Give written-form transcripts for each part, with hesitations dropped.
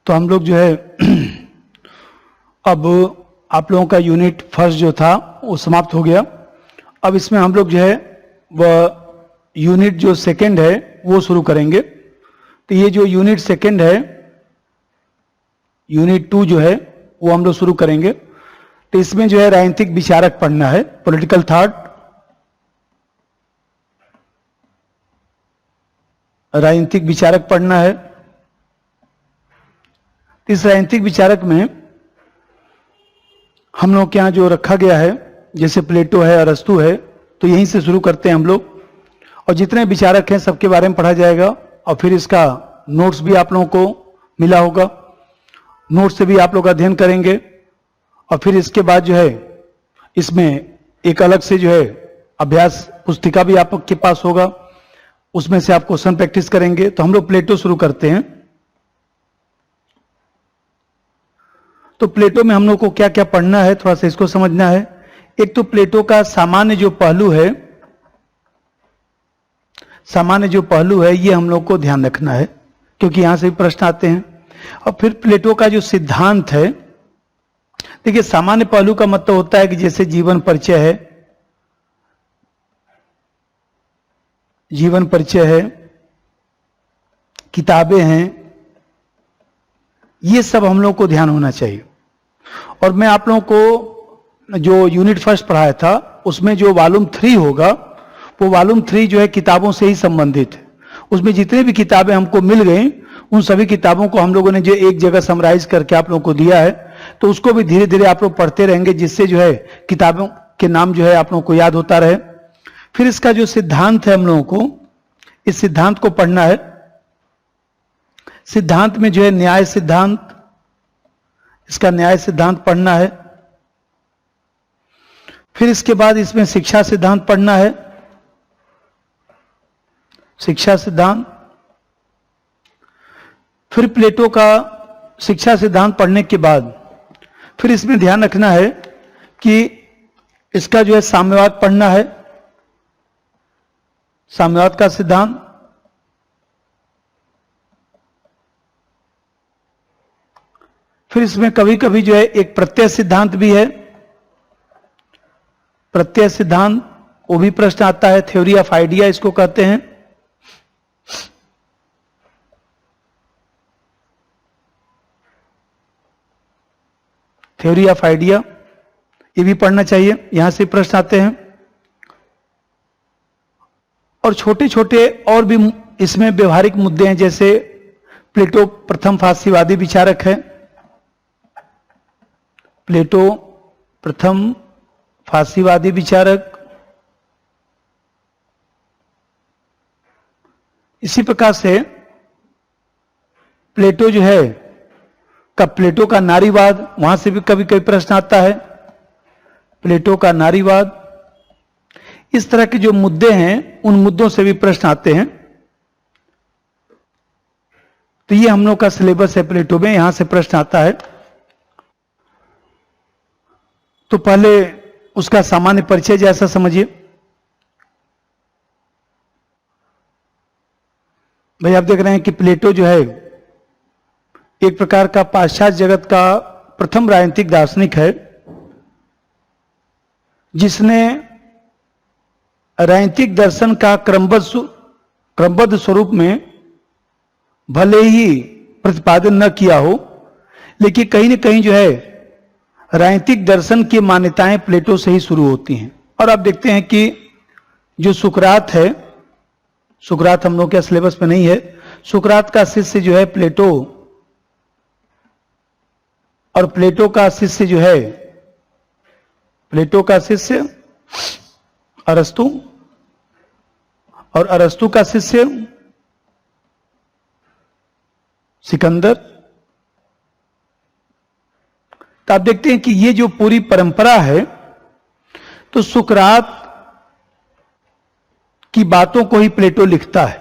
तो हम लोग जो है अब आप लोगों का यूनिट फर्स्ट जो था वो समाप्त हो गया। अब इसमें हम लोग जो है वह यूनिट जो सेकंड है वो शुरू करेंगे। तो ये जो यूनिट सेकंड है, यूनिट 2 जो है वो हम लोग शुरू करेंगे। तो इसमें जो है राजनीतिक विचारक पढ़ना है, पॉलिटिकल थॉट, राजनीतिक विचारक पढ़ना है। इस राजनीतिक विचारक में हम लोग के यहाँ जो रखा गया है, जैसे प्लेटो है, अरस्तु है, तो यहीं से शुरू करते हैं हम लोग। और जितने विचारक हैं सबके बारे में पढ़ा जाएगा और फिर इसका नोट्स भी आप लोगों को मिला होगा, नोट्स से भी आप लोग अध्ययन करेंगे। और फिर इसके बाद जो है इसमें एक अलग से जो है अभ्यास पुस्तिका भी आपके पास होगा, उसमें से आप क्वेश्चन प्रैक्टिस करेंगे। तो हम लोग प्लेटो शुरू करते हैं। तो प्लेटो में हम लोग को क्या क्या पढ़ना है, थोड़ा सा इसको समझना है। एक तो प्लेटो का सामान्य जो पहलू है, सामान्य जो पहलू है ये हम लोग को ध्यान रखना है, क्योंकि यहां से भी प्रश्न आते हैं। और फिर प्लेटो का जो सिद्धांत है, देखिए सामान्य पहलू का मतलब होता है कि जैसे जीवन परिचय है, जीवन परिचय है, किताबें हैं, ये सब हम लोग को ध्यान होना चाहिए। और मैं आप लोगों को जो यूनिट फर्स्ट पढ़ाया था उसमें जो वॉल्यूम 3 होगा, वो वॉल्यूम 3 जो है किताबों से ही संबंधित है। उसमें जितने भी किताबें हमको मिल गई उन सभी किताबों को हम लोगों ने जो एक जगह समराइज करके आप लोगों को दिया है, तो उसको भी धीरे धीरे आप लोग पढ़ते रहेंगे, जिससे जो है किताबों के नाम जो है आप लोगों को याद होता रहे। फिर इसका जो सिद्धांत है हम लोगों को, इस सिद्धांत को पढ़ना है। सिद्धांत में जो है न्याय सिद्धांत, इसका न्याय सिद्धांत पढ़ना है। फिर इसके बाद इसमें शिक्षा सिद्धांत पढ़ना है, शिक्षा सिद्धांत। फिर प्लेटो का शिक्षा सिद्धांत पढ़ने के बाद फिर इसमें ध्यान रखना है कि इसका जो है साम्यवाद पढ़ना है, साम्यवाद का सिद्धांत। फिर इसमें कभी कभी जो है एक प्रत्यय सिद्धांत भी है, प्रत्यय सिद्धांत, वो भी प्रश्न आता है, थ्योरी ऑफ आइडिया इसको कहते हैं। थ्योरी ऑफ आइडिया ये भी पढ़ना चाहिए, यहां से प्रश्न आते हैं। और छोटे छोटे और भी इसमें व्यवहारिक मुद्दे हैं, जैसे प्लेटो प्रथम फासीवादी विचारक है, प्लेटो प्रथम फासीवादी विचारक। इसी प्रकार से प्लेटो जो है प्लेटो का नारीवाद, वहां से भी कभी कभी प्रश्न आता है, प्लेटो का नारीवाद। इस तरह के जो मुद्दे हैं उन मुद्दों से भी प्रश्न आते हैं। तो ये हम लोग का सिलेबस है प्लेटो में, यहां से प्रश्न आता है। तो पहले उसका सामान्य परिचय जैसा समझिए। भाई आप देख रहे हैं कि प्लेटो जो है एक प्रकार का पाश्चात्य जगत का प्रथम राजनीतिक दार्शनिक है, जिसने राजनीतिक दर्शन का क्रमबद्ध स्वरूप में भले ही प्रतिपादन न किया हो, लेकिन कहीं न कहीं जो है राजनीतिक दर्शन की मान्यताएं प्लेटो से ही शुरू होती हैं। और आप देखते हैं कि जो सुकरात है, सुकरात हम लोग के सिलेबस में नहीं है, सुकरात का शिष्य जो है प्लेटो, और प्लेटो का शिष्य जो है, प्लेटो का शिष्य अरस्तु, और अरस्तु का शिष्य सिकंदर। तो आप देखते हैं कि ये जो पूरी परंपरा है, तो सुकरात की बातों को ही प्लेटो लिखता है।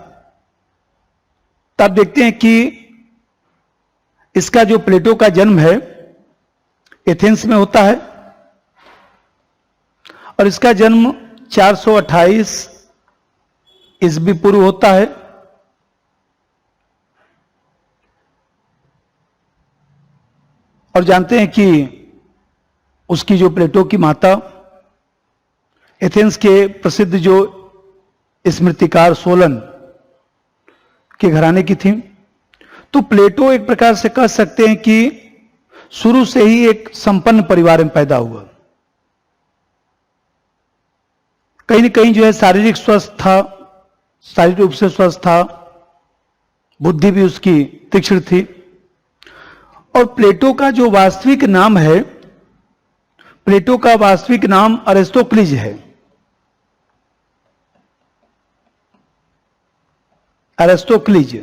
तो आप देखते हैं कि इसका जो प्लेटो का जन्म है एथेंस में होता है, और इसका जन्म 428 ईस्वी पूर्व होता है। और जानते हैं कि उसकी जो प्लेटो की माता एथेंस के प्रसिद्ध जो स्मृतिकार सोलन के घराने की थी। तो प्लेटो एक प्रकार से कह सकते हैं कि शुरू से ही एक संपन्न परिवार में पैदा हुआ। कहीं न कहीं जो है शारीरिक स्वस्थ था, शारीरिक रूप से स्वस्थ था, बुद्धि भी उसकी तीक्ष्ण थी। और प्लेटो का जो वास्तविक नाम है, प्लेटो का वास्तविक नाम अरिस्टोक्लिज है। अरिस्टोक्लिज,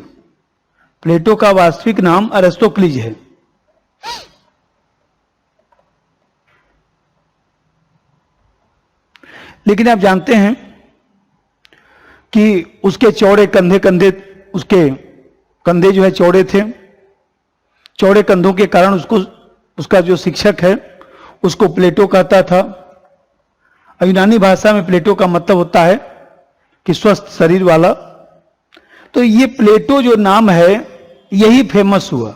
प्लेटो का वास्तविक नाम अरिस्टोक्लिज है। लेकिन आप जानते हैं कि उसके चौड़े उसके कंधे जो है चौड़े थे। चौड़े कंधों के कारण उसका जो शिक्षक है उसको प्लेटो कहता था। यूनानी भाषा में प्लेटो का मतलब होता है कि स्वस्थ शरीर वाला। तो ये प्लेटो जो नाम है यही फेमस हुआ,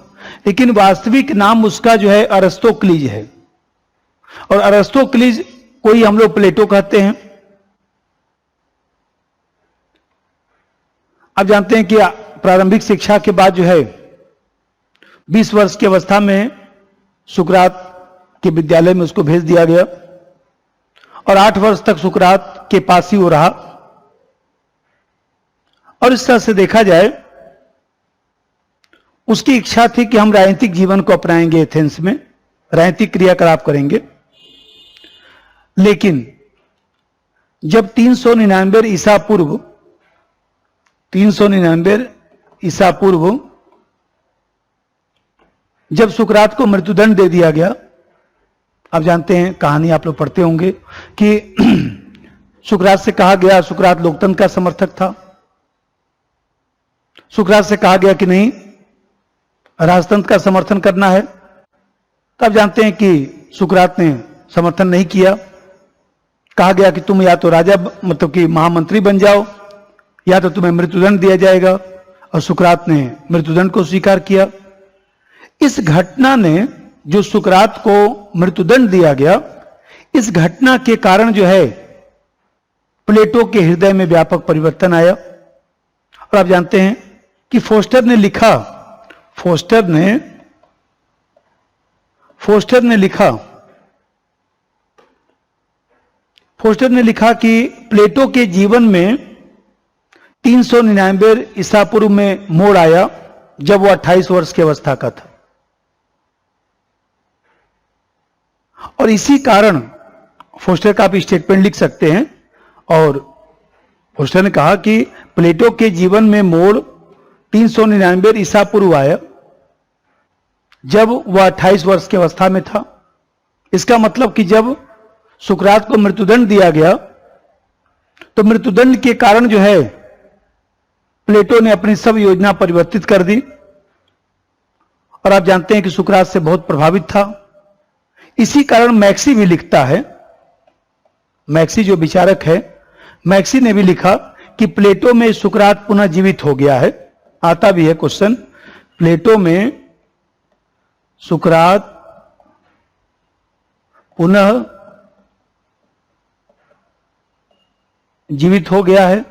लेकिन वास्तविक नाम उसका जो है अरिस्टोक्लिज है। और अरिस्टोक्लिज को ही हम लोग प्लेटो कहते हैं। आप जानते हैं कि प्रारंभिक शिक्षा के बाद जो है 20 वर्ष की अवस्था में सुकरात के विद्यालय में उसको भेज दिया गया और 8 वर्ष तक सुकरात के पास ही वो रहा। और इस तरह से देखा जाए उसकी इच्छा थी कि हम राजनीतिक जीवन को अपनाएंगे, एथेंस में राजनीतिक क्रियाकलाप करेंगे। लेकिन जब 399 ईसा पूर्व जब सुकरात को मृत्युदंड दे दिया गया, आप जानते हैं, कहानी आप लोग पढ़ते होंगे कि सुकरात से कहा गया, सुकरात लोकतंत्र का समर्थक था, सुकरात से कहा गया कि नहीं राजतंत्र का समर्थन करना है। तो आप जानते हैं कि सुकरात ने समर्थन नहीं किया। कहा गया कि तुम या तो राजा मतलब कि महामंत्री बन जाओ या तो तुम्हें मृत्युदंड दिया जाएगा, और सुकरात ने मृत्युदंड को स्वीकार किया। इस घटना ने, जो सुकरात को मृत्युदंड दिया गया, इस घटना के कारण जो है प्लेटो के हृदय में व्यापक परिवर्तन आया। और आप जानते हैं कि फोस्टर ने लिखा कि प्लेटो के जीवन में 399 ईसा पूर्व में मोड़ आया जब वो 28 वर्ष की अवस्था का था। और इसी कारण फोस्टर का आप स्टेटमेंट लिख सकते हैं। और फोस्टर ने कहा कि प्लेटो के जीवन में मोड़ 399 ईसा पूर्व आया जब वह 28 वर्ष की अवस्था में था। इसका मतलब कि जब सुकरात को मृत्युदंड दिया गया तो मृत्युदंड के कारण जो है प्लेटो ने अपनी सब योजना परिवर्तित कर दी। और आप जानते हैं कि सुकरात से बहुत प्रभावित था। इसी कारण मैक्सी भी लिखता है, मैक्सी जो विचारक है, मैक्सी ने भी लिखा कि प्लेटो में सुकरात पुनः जीवित हो गया है। आता भी है क्वेश्चन, प्लेटो में सुकरात पुनः जीवित हो गया है।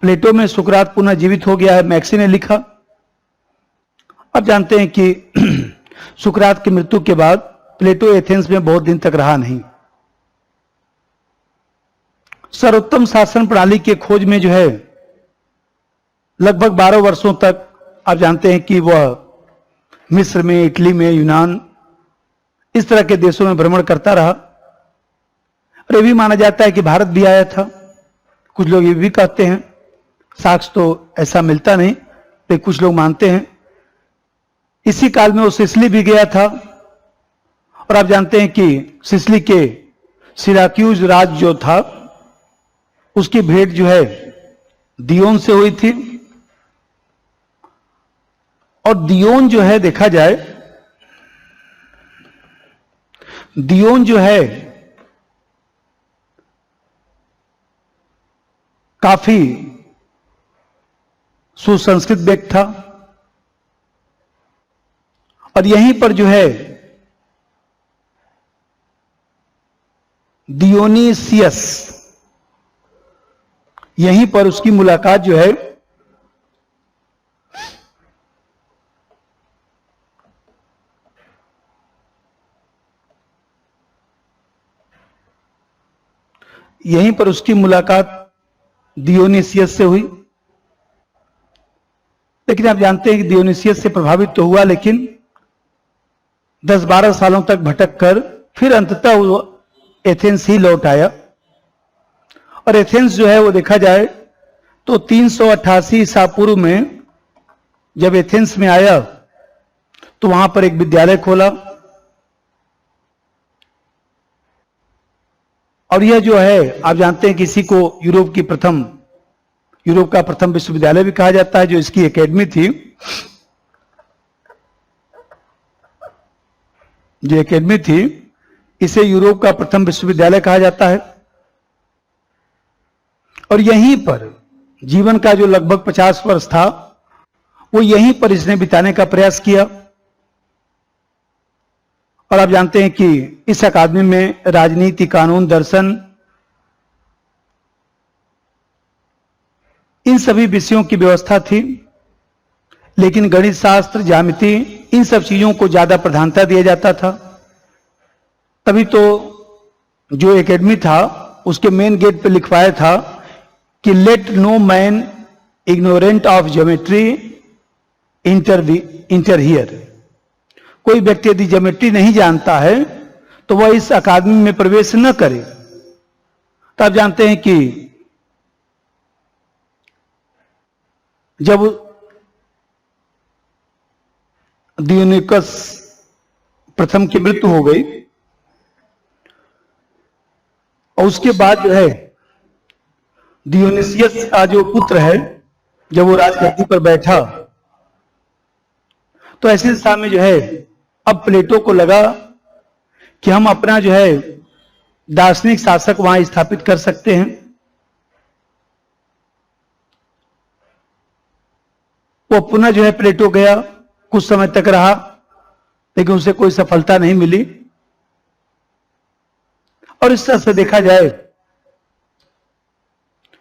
प्लेटो में सुकरात पुनः जीवित हो गया है, मैक्सी ने लिखा। अब जानते हैं कि सुकरात की मृत्यु के बाद प्लेटो एथेंस में बहुत दिन तक रहा नहीं। सर्वोत्तम शासन प्रणाली के खोज में जो है लगभग 12 वर्षों तक आप जानते हैं कि वह मिस्र में, इटली में, यूनान, इस तरह के देशों में भ्रमण करता रहा। और यह भी माना जाता है कि भारत भी आया था। कुछ लोग ये भी कहते हैं, साक्ष्य तो ऐसा मिलता नहीं, लेकिन कुछ लोग मानते हैं। इसी काल में वो सिसिली भी गया था। और आप जानते हैं कि सिसिली के सिराक्यूज राज जो था उसकी भेंट जो है दियोन से हुई थी। और दियोन जो है, देखा जाए, दियोन जो है काफी सुसंस्कृत व्यक्ति था। और यहीं पर जो है डियोनीसियस, यहीं पर उसकी मुलाकात जो है यहीं पर उसकी मुलाकात डियोनीसियस से हुई। लेकिन आप जानते हैं कि डियोनीसियस से प्रभावित तो हुआ, लेकिन 10-12 सालों तक भटक कर फिर अंततः वो एथेंस ही लौट आया। और एथेंस जो है वो देखा जाए तो 388 ईसा पूर्व में जब एथेंस में आया तो वहां पर एक विद्यालय खोला। और यह जो है आप जानते हैं कि इसी को यूरोप का प्रथम विश्वविद्यालय भी कहा जाता है। जो इसकी एकेडमी थी, जो एकेडमी थी, इसे यूरोप का प्रथम विश्वविद्यालय कहा जाता है। और यहीं पर जीवन का जो लगभग 50 वर्ष था वो यहीं पर इसने बिताने का प्रयास किया। और आप जानते हैं कि इस अकादमी में राजनीति, कानून, दर्शन, इन सभी विषयों की व्यवस्था थी। लेकिन गणित शास्त्र, ज्यामिति, इन सब चीजों को ज्यादा प्रधानता दिया जाता था। तभी तो जो एकेडमी था उसके मेन गेट पे लिखवाया था कि let no man ignorant of geometry enter here. कोई व्यक्ति यदि ज्योमेट्री नहीं जानता है तो वह इस अकादमी में प्रवेश न करे। तो आप जानते हैं कि जब डियोनिकस प्रथम की मृत्यु हो गई और उसके बाद जो है डियोनिसियस का जो पुत्र है, जब वो राजगद्दी पर बैठा तो ऐसे दिशा में जो है अब प्लेटो को लगा कि हम अपना जो है दार्शनिक शासक वहां स्थापित कर सकते हैं। वो पुनः जो है प्लेटो गया, कुछ समय तक रहा, लेकिन उसे कोई सफलता नहीं मिली। और इस तरह से देखा जाए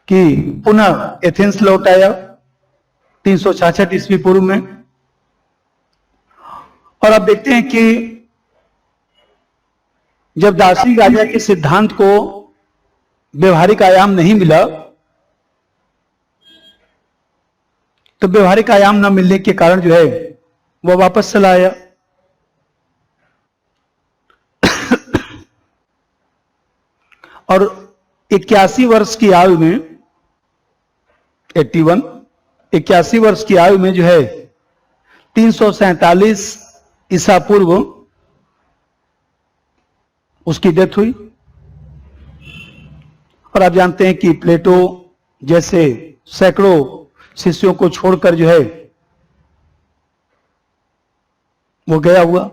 कि पुनः एथेंस लौट आया 366 ईस्वी पूर्व में। और आप देखते हैं कि जब दार्शनिक राजा के सिद्धांत को व्यवहारिक आयाम नहीं मिला तो व्यवहारिक आयाम न मिलने के कारण जो है वह वापस चला आया। और 81 वर्ष की आयु में 81 वर्ष की आयु में जो है 347 ईसा पूर्व उसकी डेथ हुई। और आप जानते हैं कि प्लेटो जैसे सैकड़ों शिष्यों को छोड़कर जो है वो गया हुआ।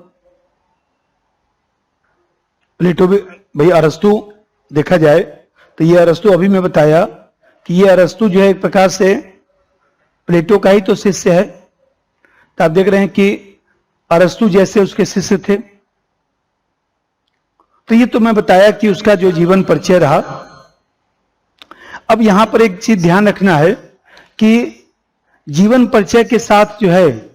प्लेटो भी भाई अरस्तु देखा जाए तो ये अरस्तु अभी मैं बताया कि ये अरस्तु जो है एक प्रकार से प्लेटो का ही तो शिष्य है। तो आप देख रहे हैं कि अरस्तु जैसे उसके शिष्य थे। तो ये तो मैं बताया कि उसका जो जीवन परिचय रहा। अब यहां पर एक चीज ध्यान रखना है कि जीवन परिचय के साथ जो है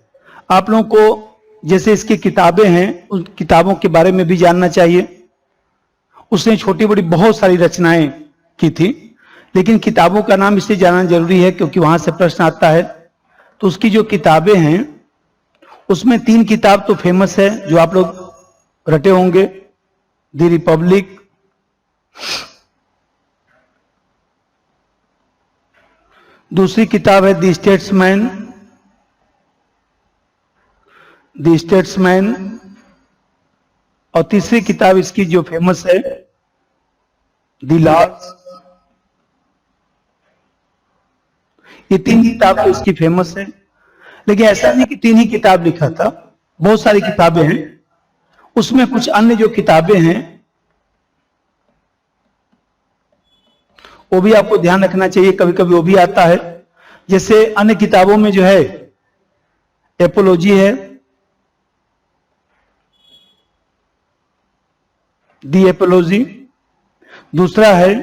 आप लोगों को जैसे इसकी किताबें हैं उन किताबों के बारे में भी जानना चाहिए। उसने छोटी बड़ी बहुत सारी रचनाएं की थी, लेकिन किताबों का नाम इसलिए जानना जरूरी है क्योंकि वहां से प्रश्न आता है। तो उसकी जो किताबें हैं उसमें 3 किताब तो फेमस है जो आप लोग रटे होंगे। द रिपब्लिक, दूसरी किताब है द स्टेट्समैन, और तीसरी किताब इसकी जो फेमस है द लॉज। ये 3 किताब तो इसकी फेमस है, लेकिन ऐसा नहीं कि 3 ही किताब लिखा था, बहुत सारी किताबें हैं। उसमें कुछ अन्य जो किताबें हैं वो भी आपको ध्यान रखना चाहिए, कभी कभी वो भी आता है। जैसे अन्य किताबों में जो है एपोलॉजी है, दी एपोलॉजी। दूसरा है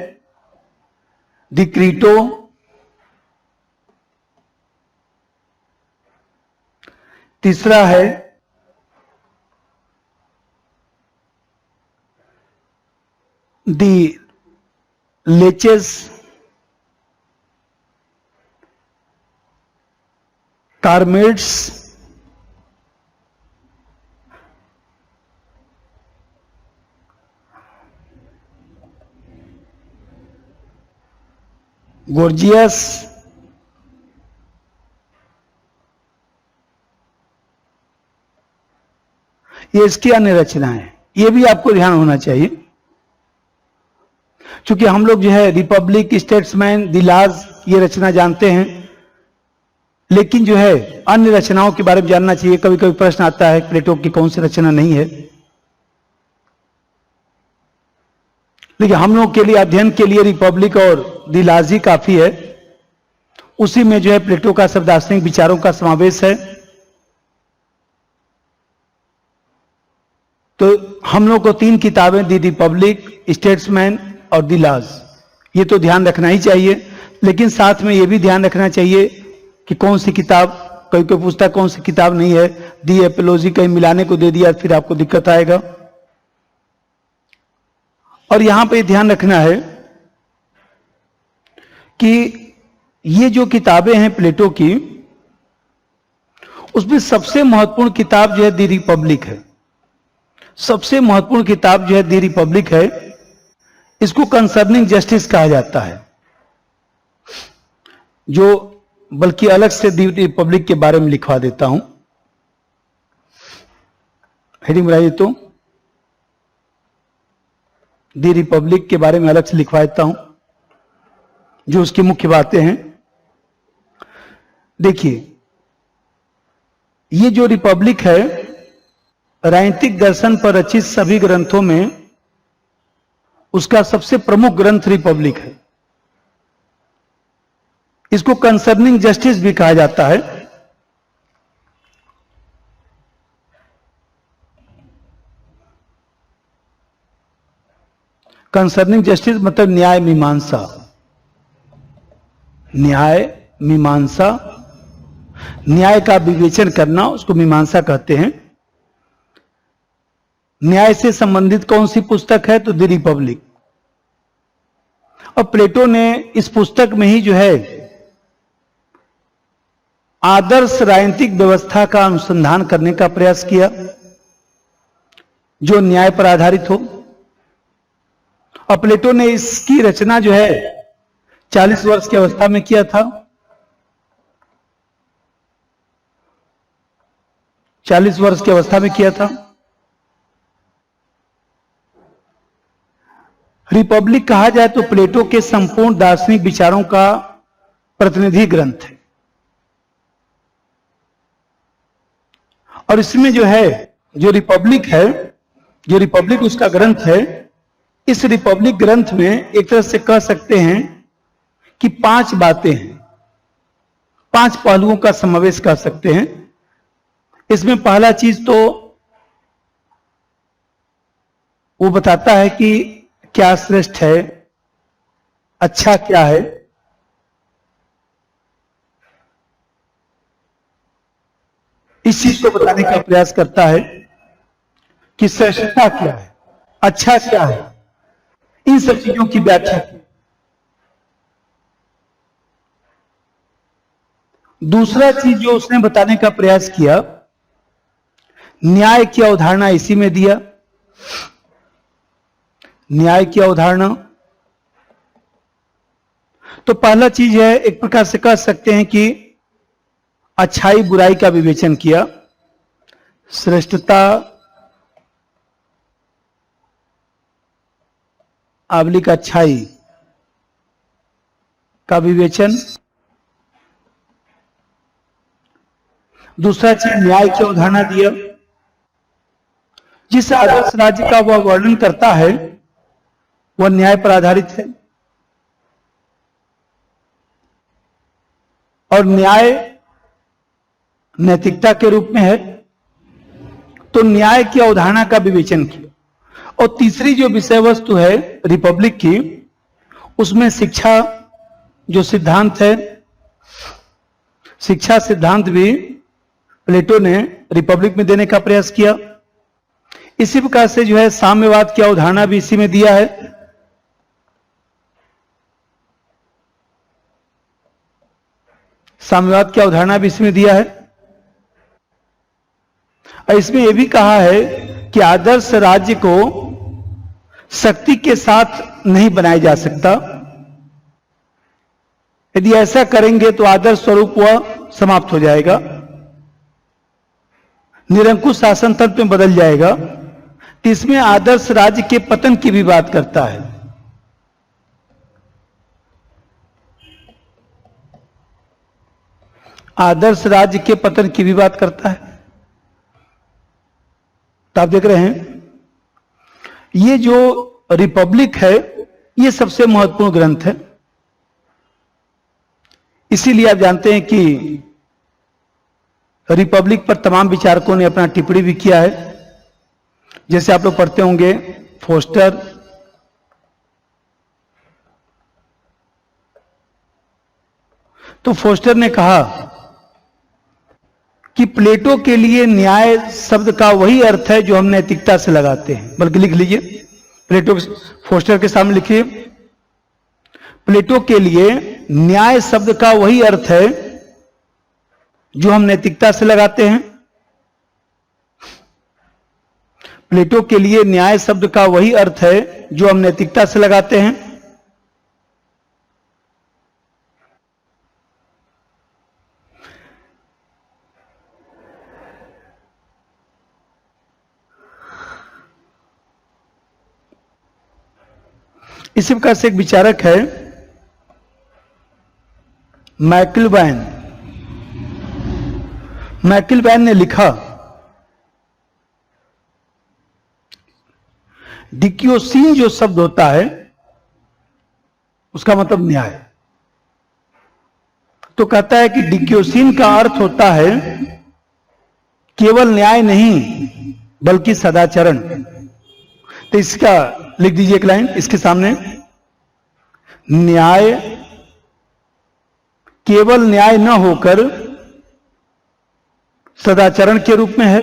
दी क्रीटो। तीसरा है दी लेचेस कार्मेड्स। गोर्जियस। ये इसकी अन्य रचनाएं हैं, ये भी आपको ध्यान होना चाहिए। क्योंकि हम लोग जो है रिपब्लिक, स्टेट्समैन, द लॉज ये रचना जानते हैं, लेकिन जो है अन्य रचनाओं के बारे में जानना चाहिए। कभी कभी प्रश्न आता है प्लेटो की कौन सी रचना नहीं है, लेकिन हम लोग के लिए अध्ययन के लिए रिपब्लिक और द लॉज ही काफी है। उसी में जो है प्लेटो का सब दार्शनिक विचारों का समावेश है। तो हम लोग को 3 किताबें, दी रिपब्लिक, स्टेट्समैन और द लॉज, ये तो ध्यान रखना ही चाहिए। लेकिन साथ में ये भी ध्यान रखना चाहिए कि कौन सी किताब, कोई कोई पूछता कौन सी किताब नहीं है, दी एपोलॉजी कहीं मिलाने को दे दिया फिर आपको दिक्कत आएगा। और यहां पे ध्यान रखना है कि ये जो किताबें हैं प्लेटो की, उसमें सबसे महत्वपूर्ण किताब जो है दी रिपब्लिक है। सबसे महत्वपूर्ण किताब जो है दी रिपब्लिक है। इसको कंसर्निंग जस्टिस कहा जाता है, जो बल्कि अलग से दी रिपब्लिक के बारे में लिखवा देता हूं। हेडिंग बनाइए तो दी रिपब्लिक के बारे में अलग से लिखवा देता हूं, जो उसकी मुख्य बातें हैं। देखिए, ये जो रिपब्लिक है, राजनीतिक दर्शन पर रचित सभी ग्रंथों में उसका सबसे प्रमुख ग्रंथ रिपब्लिक है। इसको कंसर्निंग जस्टिस भी कहा जाता है। कंसर्निंग जस्टिस मतलब न्याय मीमांसा। न्याय मीमांसा, न्याय का विवेचन करना, उसको मीमांसा कहते हैं। न्याय से संबंधित कौन सी पुस्तक है? तो द रिपब्लिक। और प्लेटो ने इस पुस्तक में ही जो है आदर्श राजनीतिक व्यवस्था का अनुसंधान करने का प्रयास किया, जो न्याय पर आधारित हो। और प्लेटो ने इसकी रचना जो है 40 वर्ष की अवस्था में किया था। 40 वर्ष की अवस्था में किया था। रिपब्लिक कहा जाए तो प्लेटो के संपूर्ण दार्शनिक विचारों का प्रतिनिधि ग्रंथ है। और इसमें जो है, जो रिपब्लिक है, जो रिपब्लिक उसका ग्रंथ है, इस रिपब्लिक ग्रंथ में एक तरह से कह सकते हैं कि 5 बातें हैं, 5 पहलुओं का समावेश कर सकते हैं। इसमें पहला चीज तो वो बताता है कि क्या श्रेष्ठ है, अच्छा क्या है। इस चीज को बताने का प्रयास करता है कि श्रेष्ठता क्या है, अच्छा क्या है, इन सब चीजों की व्याख्या की। दूसरा चीज जो उसने बताने का प्रयास किया, न्याय की अवधारणा इसी में दिया। न्याय की अवधारणा तो पहला चीज है, एक प्रकार से कह सकते हैं कि अच्छाई बुराई का विवेचन किया, श्रेष्ठता आबलिक अच्छाई का विवेचन। दूसरा चीज न्याय की अवधारणा दिया। जिस आदर्श राज्य का वह वर्णन करता है वह न्याय पर आधारित है। और न्याय नैतिकता के रूप में है, तो न्याय की अवधारणा का विवेचन किया। और तीसरी जो विषय वस्तु है रिपब्लिक की, उसमें शिक्षा जो सिद्धांत है, शिक्षा सिद्धांत भी प्लेटो ने रिपब्लिक में देने का प्रयास किया। इसी प्रकार से जो है साम्यवाद की अवधारणा भी इसी में दिया है। साम्यवाद की अवधारणा भी इसमें दिया है। और इसमें यह भी कहा है कि आदर्श राज्य को शक्ति के साथ नहीं बनाया जा सकता। यदि ऐसा करेंगे तो आदर्श स्वरूप वह समाप्त हो जाएगा, निरंकुश शासन तंत्र में बदल जाएगा। इसमें आदर्श राज्य के पतन की भी बात करता है। आदर्श राज्य के पतन की भी बात करता है। तो आप देख रहे हैं, ये जो रिपब्लिक है ये सबसे महत्वपूर्ण ग्रंथ है। इसीलिए आप जानते हैं कि रिपब्लिक पर तमाम विचारकों ने अपना टिप्पणी भी किया है। जैसे आप लोग पढ़ते होंगे फोस्टर, तो फोस्टर ने कहा कि प्लेटो के लिए न्याय शब्द का वही अर्थ है जो हम नैतिकता से लगाते हैं। बल्कि लिख लीजिए, प्लेटो, फोस्टर के सामने लिखिए, प्लेटो के लिए न्याय शब्द का वही अर्थ है जो हम नैतिकता से लगाते हैं। प्लेटो के लिए न्याय शब्द का वही अर्थ है जो हम नैतिकता से लगाते हैं। इसी प्रकार से एक विचारक है मैकिलबैन। मैकिलबैन ने लिखा, डिक्योसीन जो शब्द होता है उसका मतलब न्याय। तो कहता है कि डिक्योसीन का अर्थ होता है केवल न्याय नहीं बल्कि सदाचरण। तो इसका लिख दीजिए एक लाइन इसके सामने, न्याय केवल न्याय न होकर सदाचरण के रूप में है,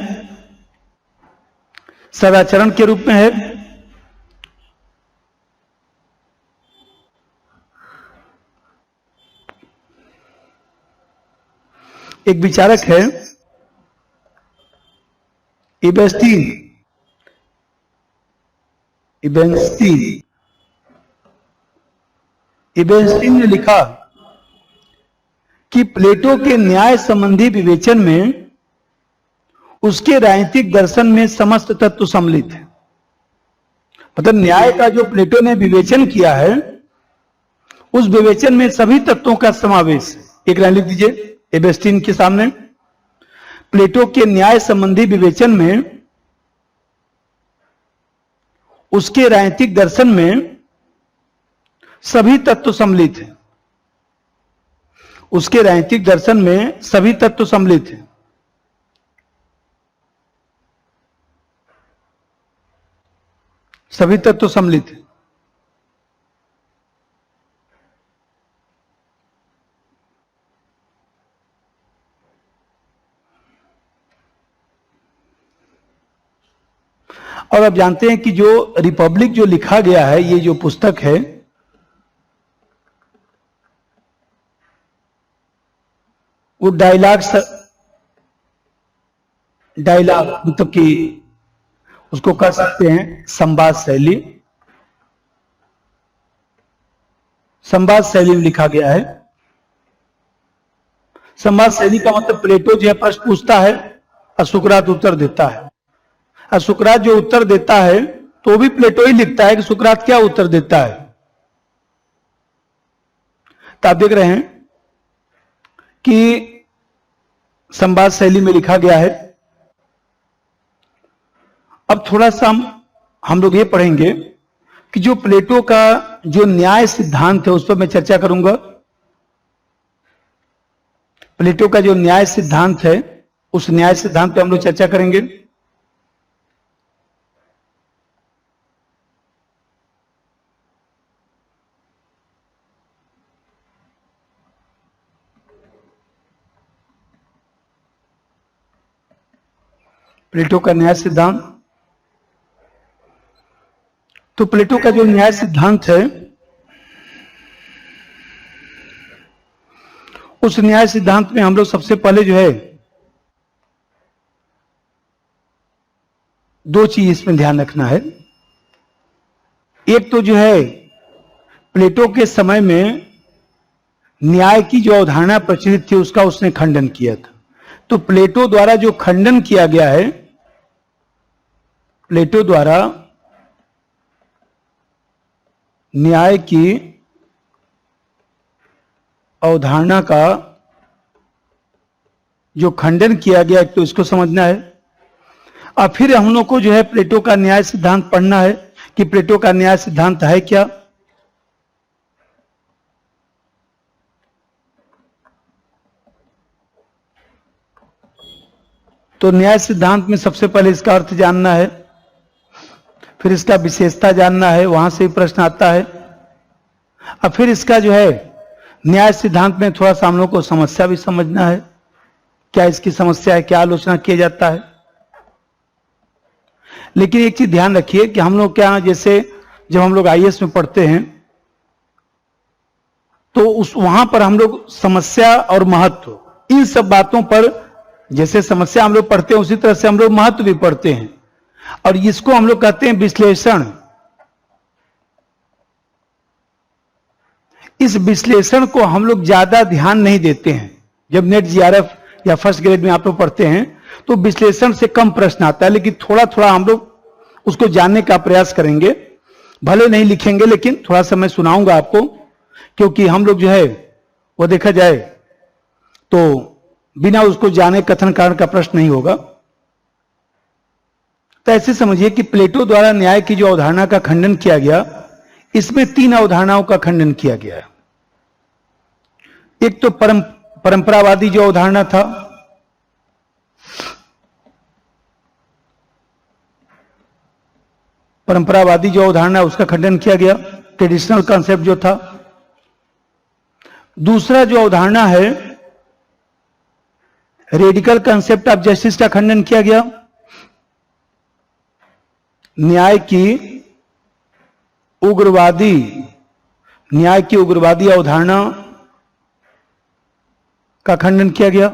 सदाचरण के रूप में है। एक विचारक है इबेस्टीन ने लिखा कि प्लेटो के न्याय संबंधी विवेचन में उसके राजनीतिक दर्शन में समस्त तत्व सम्मिलित है। मतलब न्याय का जो प्लेटो ने विवेचन किया है उस विवेचन में सभी तत्वों का समावेश है। एक लाइन लिख दीजिए एबेस्टीन के सामने, प्लेटो के न्याय संबंधी विवेचन में उसके राजनीतिक दर्शन में सभी तत्व सम्मिलित हैं। उसके राजनीतिक दर्शन में सभी तत्व सम्मिलित हैं। सभी तत्व सम्मिलित हैं। और आप जानते हैं कि जो रिपब्लिक जो लिखा गया है, ये जो पुस्तक है, वो डायलॉग मतलब कि उसको कह सकते हैं संवाद शैली, संवाद शैली में लिखा गया है। संवाद शैली का मतलब प्लेटो जो है प्रश्न पूछता है और सुकरात उत्तर देता है, और सुकरात जो उत्तर देता है तो भी प्लेटो ही लिखता है कि सुकरात क्या उत्तर देता है। तो आप देख रहे हैं कि संवाद शैली में लिखा गया है। अब थोड़ा सा हम लोग ये पढ़ेंगे कि जो प्लेटो का जो न्याय सिद्धांत है उस पर मैं चर्चा करूंगा। प्लेटो का जो न्याय सिद्धांत है, उस न्याय सिद्धांत पे हम लोग चर्चा करेंगे। प्लेटो का न्याय सिद्धांत, तो प्लेटो का जो न्याय सिद्धांत है, उस न्याय सिद्धांत में हम लोग सबसे पहले जो है दो चीज इसमें ध्यान रखना है। एक तो जो है प्लेटो के समय में न्याय की जो अवधारणा प्रचलित थी उसका उसने खंडन किया था। तो प्लेटो द्वारा जो खंडन किया गया है, प्लेटो द्वारा न्याय की अवधारणा का जो खंडन किया गया, तो इसको समझना है। और फिर हम लोग को जो है प्लेटो का न्याय सिद्धांत पढ़ना है कि प्लेटो का न्याय सिद्धांत है क्या। तो न्याय सिद्धांत में सबसे पहले इसका अर्थ जानना है, फिर इसका विशेषता जानना है, वहां से प्रश्न आता है। और फिर इसका जो है न्याय सिद्धांत में थोड़ा सा हम लोग को समस्या भी समझना है, क्या इसकी समस्या है, क्या आलोचना किया जाता है। लेकिन एक चीज ध्यान रखिए कि हम लोग क्या, जैसे जब हम लोग आईएएस में पढ़ते हैं तो उस वहां पर हम लोग समस्या और महत्व, इन सब बातों पर, जैसे समस्या हम लोग पढ़ते हैं उसी तरह से हम लोग महत्व भी पढ़ते हैं। और इसको हम लोग कहते हैं विश्लेषण। इस विश्लेषण को हम लोग ज्यादा ध्यान नहीं देते हैं। जब नेट जीआरएफ या फर्स्ट ग्रेड में आप लोग पढ़ते हैं तो विश्लेषण से कम प्रश्न आता है, लेकिन थोड़ा थोड़ा हम लोग उसको जानने का प्रयास करेंगे। भले नहीं लिखेंगे लेकिन थोड़ा सा मैं सुनाऊंगा आपको, क्योंकि हम लोग जो है वो देखा जाए तो बिना उसको जाने कथन कारण का प्रश्न नहीं होगा। तो ऐसे समझिए कि प्लेटो द्वारा न्याय की जो अवधारणा का खंडन किया गया, इसमें तीन अवधारणाओं का खंडन किया गया है। एक तो परंपरावादी जो अवधारणा था, परंपरावादी जो अवधारणा उसका खंडन किया गया, ट्रेडिशनल कॉन्सेप्ट जो था। दूसरा जो अवधारणा है रेडिकल कॉन्सेप्ट ऑफ जस्टिस का खंडन किया गया, न्याय की उग्रवादी अवधारणा का खंडन किया गया।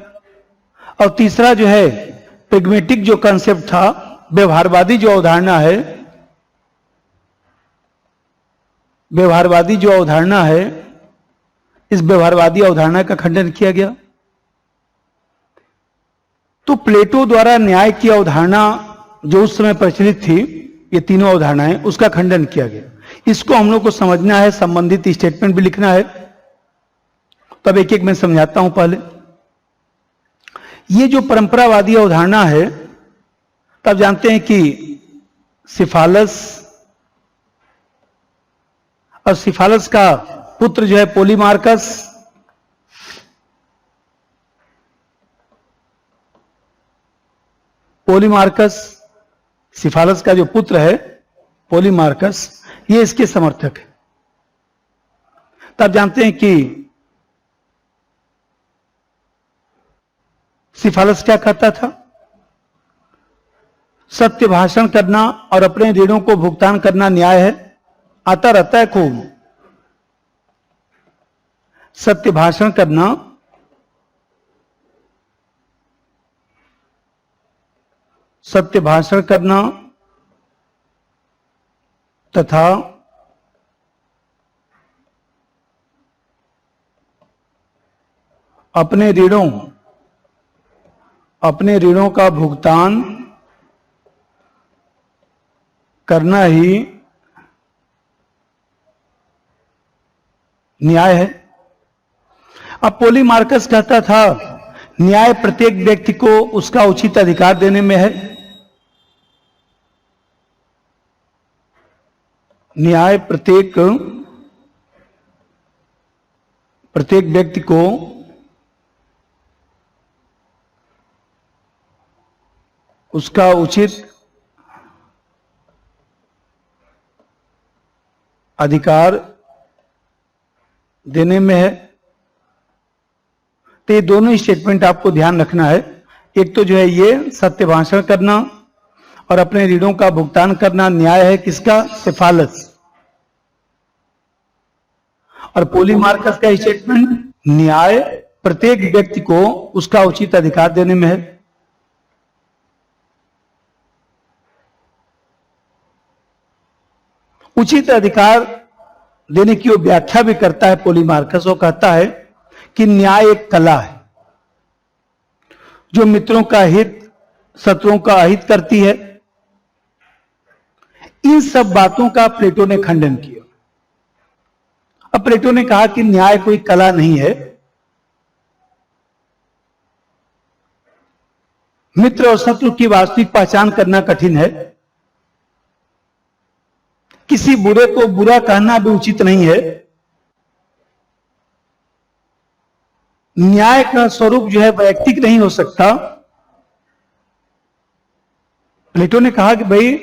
और तीसरा जो है प्रेगमेटिक जो कॉन्सेप्ट था, व्यवहारवादी जो अवधारणा है, व्यवहारवादी जो अवधारणा है, इस व्यवहारवादी अवधारणा का खंडन किया गया। तो प्लेटो द्वारा न्याय की अवधारणा जो उस समय प्रचलित थी, ये तीनों अवधारणाएं, उसका खंडन किया गया। इसको हम लोग को समझना है, संबंधित स्टेटमेंट भी लिखना है। तब एक एक मैं समझाता हूं। पहले ये जो परंपरावादी अवधारणा है, तब जानते हैं कि सिफालस और सिफालस का पुत्र जो है पोलीमार्कस, सिफालस का जो पुत्र है पोलीमार्कस, ये इसके समर्थक है। तब जानते हैं कि सिफालस क्या कहता था, सत्य भाषण करना और अपने ऋणों को भुगतान करना न्याय है। आता रहता है खूब, सत्य भाषण करना, सत्य भाषण करना तथा अपने ऋणों का भुगतान करना ही न्याय है। अब पोलीमार्कस कहता था न्याय प्रत्येक व्यक्ति को उसका उचित अधिकार देने में है। न्याय प्रत्येक व्यक्ति को उसका उचित अधिकार देने में है। तो ये दोनों स्टेटमेंट आपको ध्यान रखना है। एक तो जो है ये सत्य भाषण करना और अपने ऋणों का भुगतान करना न्याय है किसका? सिफालस। और पोलीमार्कस का स्टेटमेंट न्याय प्रत्येक व्यक्ति को उसका उचित अधिकार देने में है। उचित अधिकार देने की वो व्याख्या भी करता है पोलीमार्कस। वो कहता है कि न्याय एक कला है जो मित्रों का हित शत्रुओं का अहित करती है। इन सब बातों का प्लेटो ने खंडन किया। अब प्लेटो ने कहा कि न्याय कोई कला नहीं है, मित्र और शत्रु की वास्तविक पहचान करना कठिन है, किसी बुरे को बुरा कहना भी उचित नहीं है, न्याय का स्वरूप जो है वैयक्तिक नहीं हो सकता। प्लेटो ने कहा कि भाई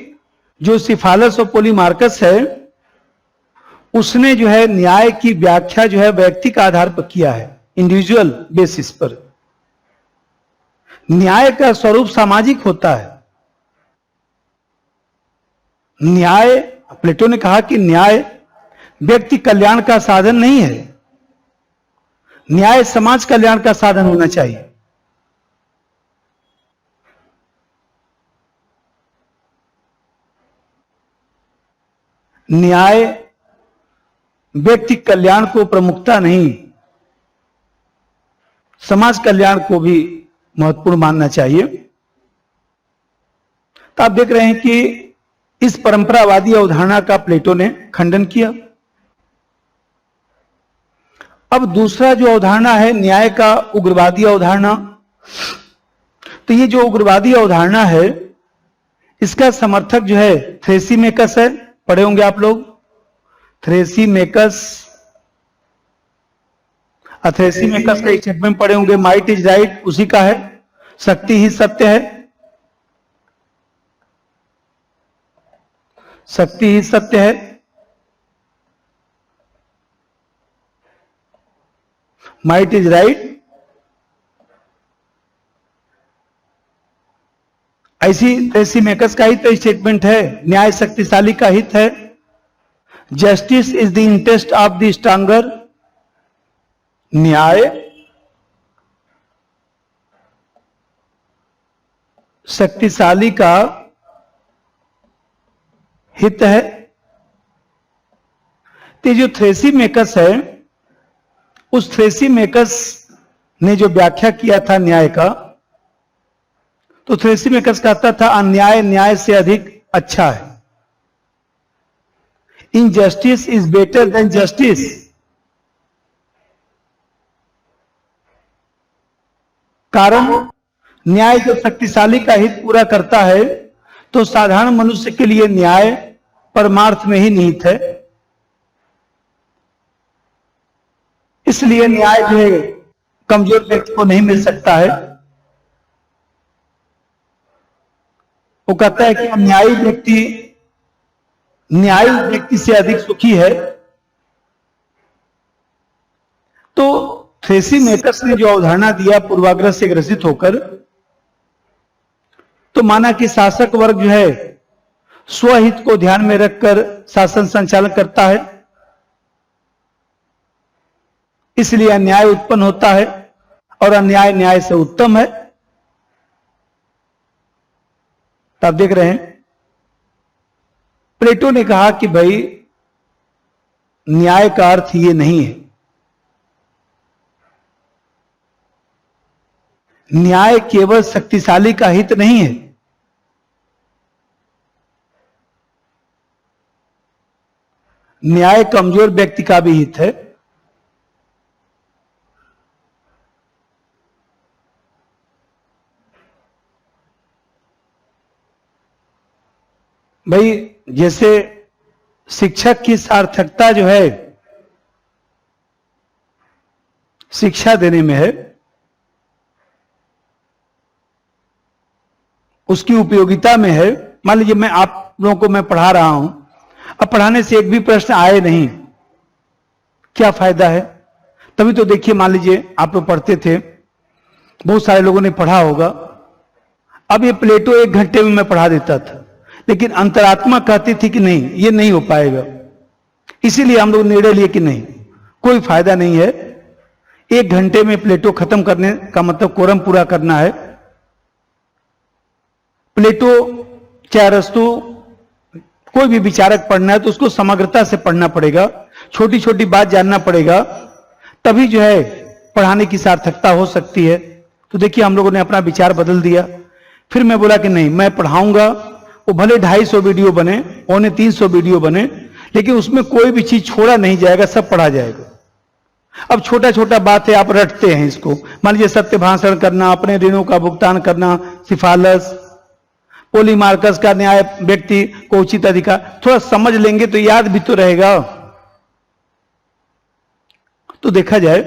जो सिफालस और पोलीमार्कस है उसने जो है न्याय की व्याख्या जो है वैयक्तिक आधार पर किया है, इंडिविजुअल बेसिस पर। न्याय का स्वरूप सामाजिक होता है। न्याय, प्लेटो ने कहा कि न्याय व्यक्ति कल्याण का साधन नहीं है, न्याय समाज कल्याण का साधन होना चाहिए। न्याय व्यक्ति कल्याण को प्रमुखता नहीं, समाज कल्याण को भी महत्वपूर्ण मानना चाहिए। तो आप देख रहे हैं कि इस परंपरावादी अवधारणा का प्लेटो ने खंडन किया। अब दूसरा जो अवधारणा है न्याय का उग्रवादी अवधारणा। तो ये जो उग्रवादी अवधारणा है इसका समर्थक जो है थ्रेसीमेकस है, पढ़े होंगे आप लोग। थ्रेसीमेकस का स्टेटमेंट पढ़े होंगे, माइट इज राइट, उसी का है। शक्ति ही सत्य है, शक्ति ही सत्य है। Might is right. ऐसी थ्रेसीमेकस का ही तो स्टेटमेंट है, न्याय शक्तिशाली का हित है। Justice is the interest of the stronger, न्याय शक्तिशाली का हित है। तो जो थ्रेसीमेकस है उस थ्रेसीमेकस ने जो व्याख्या किया था न्याय का, तो थ्रेसीमेकस कहता था अन्याय न्याय से अधिक अच्छा है। Injustice is better than justice. कारण न्याय जब शक्तिशाली का हित पूरा करता है तो साधारण मनुष्य के लिए न्याय परमार्थ में ही निहित है। इसलिए न्याय जो है कमजोर व्यक्ति को नहीं मिल सकता है। वो कहता है कि न्यायी व्यक्ति से अधिक सुखी है। तो थ्रेसीमेकस ने जो अवधारणा दिया पूर्वाग्रह से ग्रसित होकर, तो माना कि शासक वर्ग जो है स्वहित को ध्यान में रखकर शासन संचालन करता है, इसलिए अन्याय उत्पन्न होता है और अन्याय न्याय से उत्तम है। तो आप देख रहे हैं प्लेटो ने कहा कि भाई न्याय का अर्थ ये नहीं है। न्याय केवल शक्तिशाली का हित नहीं है, न्याय कमजोर व्यक्ति का भी हित है। भाई जैसे शिक्षक की सार्थकता जो है शिक्षा देने में है, उसकी उपयोगिता में है। मान लीजिए मैं आप लोगों को मैं पढ़ा रहा हूं, अब पढ़ाने से एक भी प्रश्न आए नहीं, क्या फायदा है? तभी तो देखिए, मान लीजिए आप लोग पढ़ते थे, बहुत सारे लोगों ने पढ़ा होगा। अब ये प्लेटो 1 घंटे में मैं पढ़ा देता था, लेकिन अंतरात्मा कहती थी कि नहीं, ये नहीं हो पाएगा। इसीलिए हम लोग निर्णय लिए कि नहीं, कोई फायदा नहीं है। 1 घंटे में प्लेटो खत्म करने का मतलब कोरम पूरा करना है। प्लेटो चाहे अरस्तु, कोई भी विचारक पढ़ना है तो उसको समग्रता से पढ़ना पड़ेगा, छोटी छोटी बात जानना पड़ेगा, तभी जो है पढ़ाने की सार्थकता हो सकती है। तो देखिए हम लोगों ने अपना विचार बदल दिया। फिर मैं बोला कि नहीं, मैं पढ़ाऊंगा, वो भले 250 वीडियो बने, 350 वीडियो बने, लेकिन उसमें कोई भी चीज छोड़ा नहीं जाएगा, सब पढ़ा जाएगा। अब छोटा छोटा बात है, आप रटते हैं इसको। मान लीजिए सत्य भाषण करना, अपने ऋणों का भुगतान करना, सिफालस, पोलीमार्कस का न्याय, व्यक्ति को उचित अधिकार, थोड़ा समझ लेंगे तो याद भी तो रहेगा। तो देखा जाए,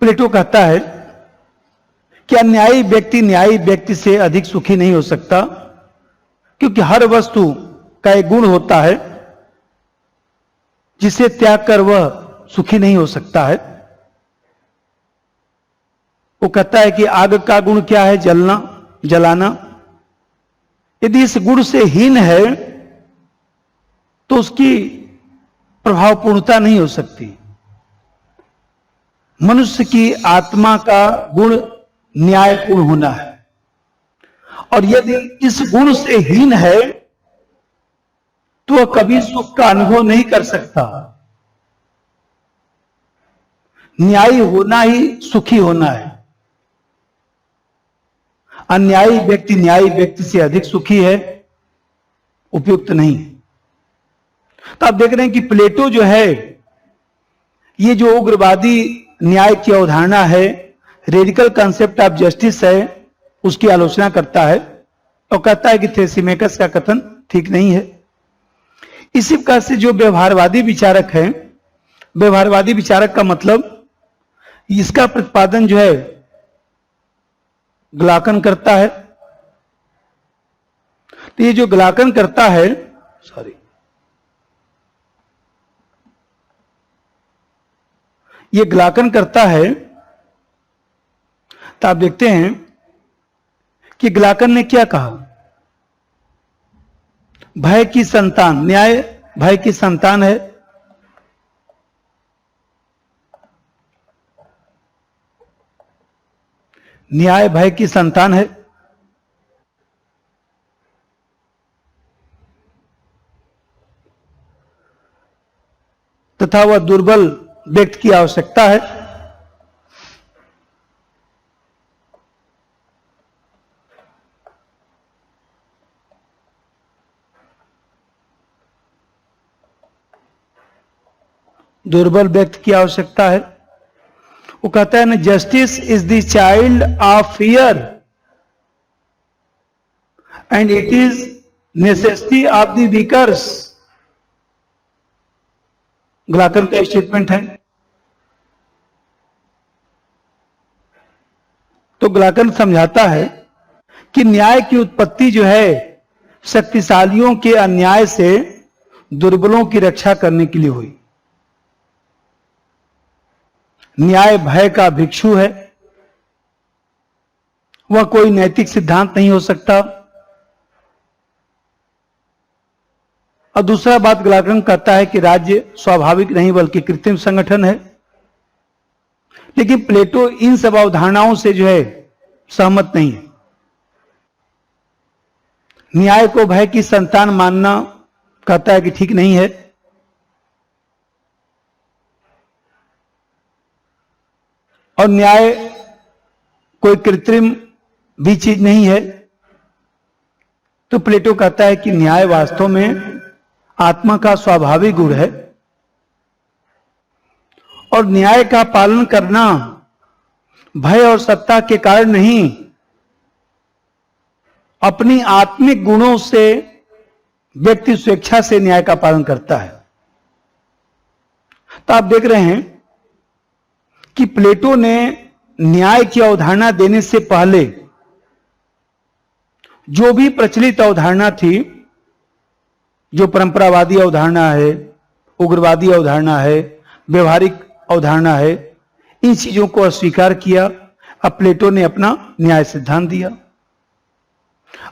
प्लेटो कहता है कि अन्यायी व्यक्ति से अधिक सुखी नहीं हो सकता, क्योंकि हर वस्तु का एक गुण होता है जिसे त्याग कर वह सुखी नहीं हो सकता है। वो कहता है कि आग का गुण क्या है? जलना, जलाना। यदि इस गुण से हीन है तो उसकी प्रभावपूर्णता नहीं हो सकती। मनुष्य की आत्मा का गुण न्यायपूर्ण होना है, और यदि इस गुण से हीन है तो वह कभी सुख का अनुभव नहीं कर सकता। न्यायी होना ही सुखी होना है। अन्यायी व्यक्ति न्यायी व्यक्ति से अधिक सुखी है, उपयुक्त नहीं। तो आप देख रहे हैं कि प्लेटो जो है, ये जो उग्रवादी न्याय की अवधारणा है, रेडिकल कंसेप्ट ऑफ जस्टिस है, उसकी आलोचना करता है और कहता है कि थ्रेसिमेकस का कथन ठीक नहीं है। इसी प्रकार से जो व्यवहारवादी विचारक हैं, व्यवहारवादी विचारक का मतलब इसका प्रतिपादन जो है ग्लाकन करता है। तो ये जो ग्लाकन करता है, ये ग्लाकन करता है, तो आप देखते हैं कि ग्लाकन ने क्या कहा? भय की संतान, न्याय भय की संतान है। न्याय भय की संतान है, तथा वह दुर्बल व्यक्ति की आवश्यकता है। दुर्बल व्यक्ति की आवश्यकता है। वो कहता है ना, justice is the child of fear and it is necessity of the weakers. Glaucon का स्टेटमेंट है। तो ग्लाकन समझाता है कि न्याय की उत्पत्ति जो है शक्तिशालियों के अन्याय से दुर्बलों की रक्षा करने के लिए हुई। न्याय भय का भिक्षु है, वह कोई नैतिक सिद्धांत नहीं हो सकता। और दूसरा बात ग्लाकन कहता है कि राज्य स्वाभाविक नहीं बल्कि कृत्रिम संगठन है। लेकिन प्लेटो इन सब अवधारणाओं से जो है सहमत नहीं है। न्याय को भय की संतान मानना कहता है कि ठीक नहीं है। और न्याय कोई कृत्रिम भी चीज नहीं है। तो प्लेटो कहता है कि न्याय वास्तव में आत्मा का स्वाभाविक गुण है, और न्याय का पालन करना भय और सत्ता के कारण नहीं, अपनी आत्मिक गुणों से व्यक्ति स्वेच्छा से न्याय का पालन करता है। तो आप देख रहे हैं कि प्लेटो ने न्याय की अवधारणा देने से पहले जो भी प्रचलित अवधारणा थी, जो परंपरावादी अवधारणा है, उग्रवादी अवधारणा है, व्यवहारिक अवधारणा है, इन चीजों को अस्वीकार किया। अब प्लेटो ने अपना न्याय सिद्धांत दिया।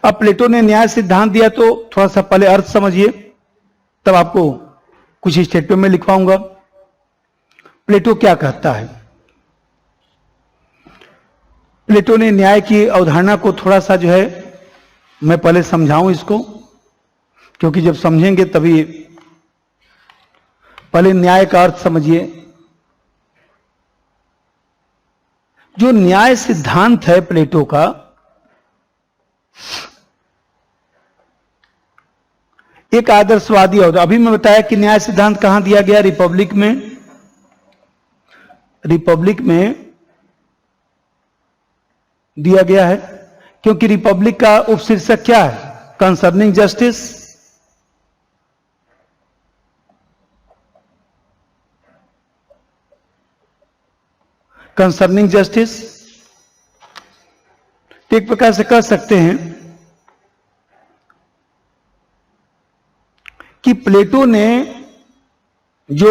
अब प्लेटो ने न्याय सिद्धांत दिया तो थोड़ा सा पहले अर्थ समझिए, तब आपको कुछ स्टेटमेंट में लिखवाऊंगा। प्लेटो क्या कहता है? प्लेटो ने न्याय की अवधारणा को थोड़ा सा जो है मैं पहले समझाऊं इसको, क्योंकि जब समझेंगे तभी, पहले न्याय का अर्थ समझिए। जो न्याय सिद्धांत है प्लेटो का, एक आदर्शवादी अवधारणा। अभी मैं बताया कि न्याय सिद्धांत कहां दिया गया? रिपब्लिक में। रिपब्लिक में दिया गया है, क्योंकि रिपब्लिक का उपशीर्षक क्या है? Concerning justice. Concerning justice. एक प्रकार से कह सकते हैं कि प्लेटो ने जो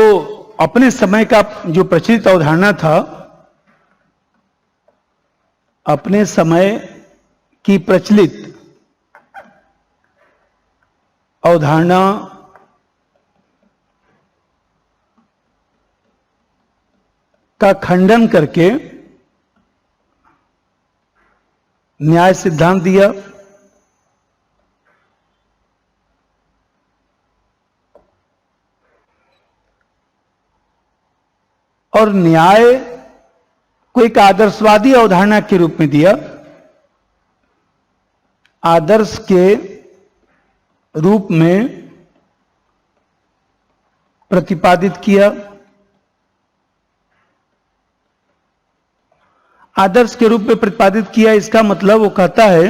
अपने समय का जो प्रचलित अवधारणा था, अपने समय की प्रचलित अवधारणा का खंडन करके न्याय सिद्धांत दिया। और न्याय को एक आदर्शवादी अवधारणा के रूप में दिया, आदर्श के रूप में प्रतिपादित किया। आदर्श के रूप में प्रतिपादित किया, इसका मतलब वो कहता है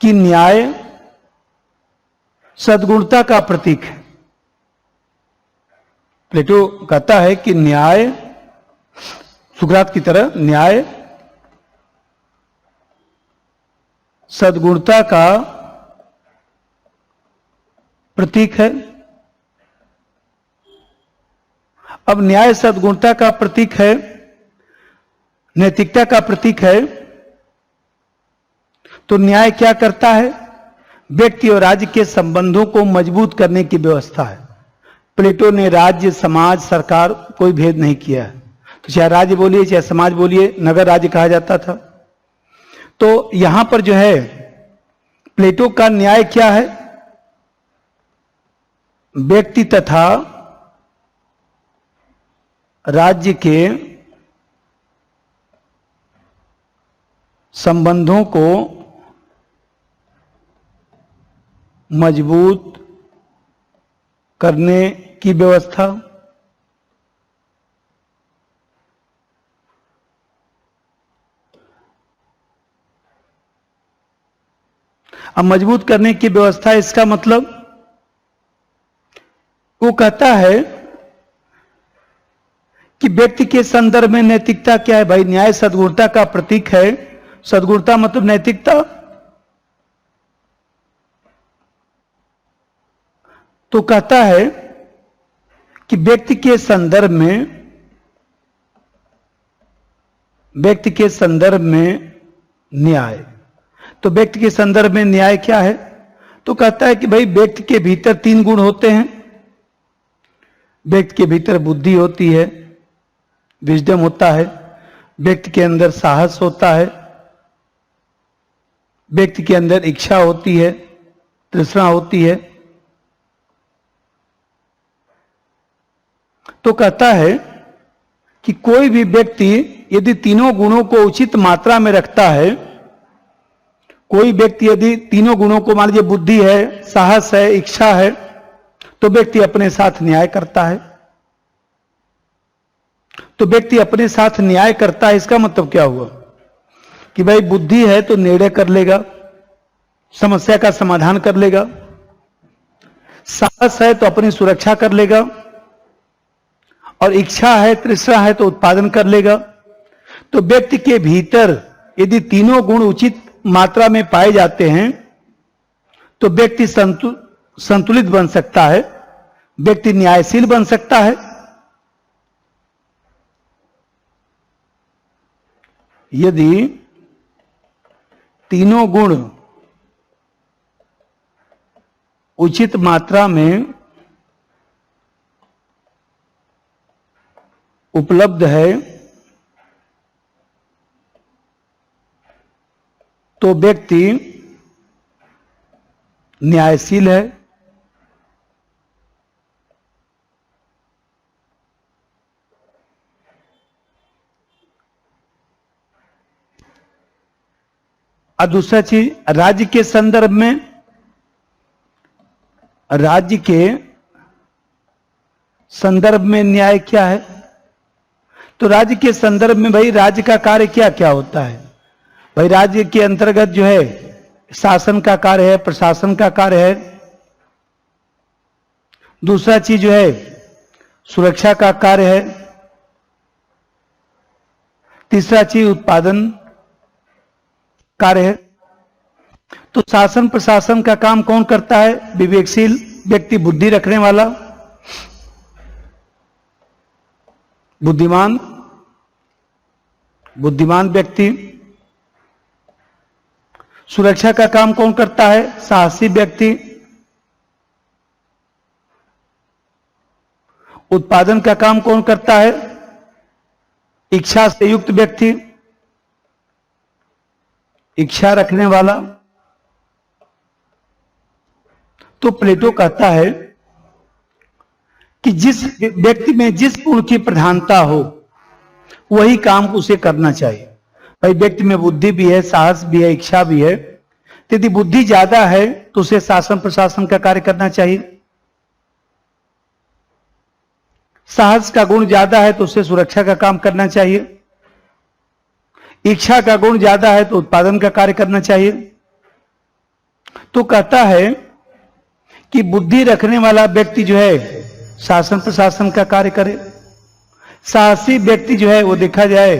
कि न्याय सद्गुणता का प्रतीक है। प्लेटो कहता है कि न्याय, सुकरात की तरह, न्याय सद्गुणता का प्रतीक है। अब न्याय सद्गुणता का प्रतीक है, नैतिकता का प्रतीक है, तो न्याय क्या करता है? व्यक्ति और राज्य के संबंधों को मजबूत करने की व्यवस्था है। प्लेटो ने राज्य, समाज, सरकार कोई भेद नहीं किया है। तो चाहे राज्य बोलिए, चाहे समाज बोलिए, नगर राज्य कहा जाता था। तो यहां पर जो है प्लेटो का न्याय क्या है? व्यक्ति तथा राज्य के संबंधों को मजबूत करने की व्यवस्था। अब मजबूत करने की व्यवस्था, इसका मतलब वो कहता है कि व्यक्ति के संदर्भ में नैतिकता क्या है? भाई न्याय सद्गुणता का प्रतीक है। सद्गुणता मतलब नैतिकता। तो कहता है कि व्यक्ति के संदर्भ में न्याय। तो व्यक्ति के संदर्भ में न्याय क्या है? तो कहता है कि भाई व्यक्ति के भीतर 3 गुण होते हैं। व्यक्ति के भीतर बुद्धि होती है, विजडम होता है। व्यक्ति के अंदर साहस होता है। व्यक्ति के अंदर इच्छा होती है, तृष्णा होती है। तो कहता है कि कोई भी व्यक्ति यदि तीनों गुणों को उचित मात्रा में रखता है, कोई व्यक्ति यदि तीनों गुणों को, मान लीजिए बुद्धि है, साहस है, इच्छा है, तो व्यक्ति अपने साथ न्याय करता है। तो व्यक्ति अपने साथ न्याय करता है, इसका मतलब क्या हुआ कि भाई बुद्धि है तो निर्णय कर लेगा, समस्या का समाधान कर लेगा। साहस है तो अपनी सुरक्षा कर लेगा, और इच्छा है, तृष्णा है तो उत्पादन कर लेगा। तो व्यक्ति के भीतर यदि तीनों गुण उचित मात्रा में पाए जाते हैं तो व्यक्ति संतुलित बन सकता है, व्यक्ति न्यायशील बन सकता है। यदि तीनों गुण उचित मात्रा में उपलब्ध है तो व्यक्ति न्यायशील है, और दूसरा चीज राज्य के संदर्भ में, राज्य के संदर्भ में न्याय क्या है? तो राज्य के संदर्भ में भाई राज्य का कार्य क्या क्या होता है? भाई राज्य के अंतर्गत जो है शासन का कार्य है, प्रशासन का कार्य है। दूसरा चीज जो है सुरक्षा का कार्य है। तीसरा चीज उत्पादन कार्य है। तो शासन प्रशासन का काम कौन करता है? विवेकशील व्यक्ति, बुद्धि रखने वाला, बुद्धिमान व्यक्ति। सुरक्षा का काम कौन करता है? साहसी व्यक्ति। उत्पादन का काम कौन करता है? इच्छा से युक्त व्यक्ति, इच्छा रखने वाला। तो प्लेटो कहता है कि जिस व्यक्ति में जिस गुण की प्रधानता हो वही काम उसे करना चाहिए। भाई व्यक्ति में बुद्धि भी है, साहस भी है, इच्छा भी है। तो यदि बुद्धि ज्यादा है तो उसे शासन प्रशासन का कार्य करना चाहिए। साहस का गुण ज्यादा है तो उसे सुरक्षा का काम करना चाहिए। इच्छा का गुण ज्यादा है तो उत्पादन का कार्य करना चाहिए। तो कहता है कि बुद्धि रखने वाला व्यक्ति जो है शासन प्रशासन का कार्य करे। साहसी व्यक्ति जो है वो देखा जाए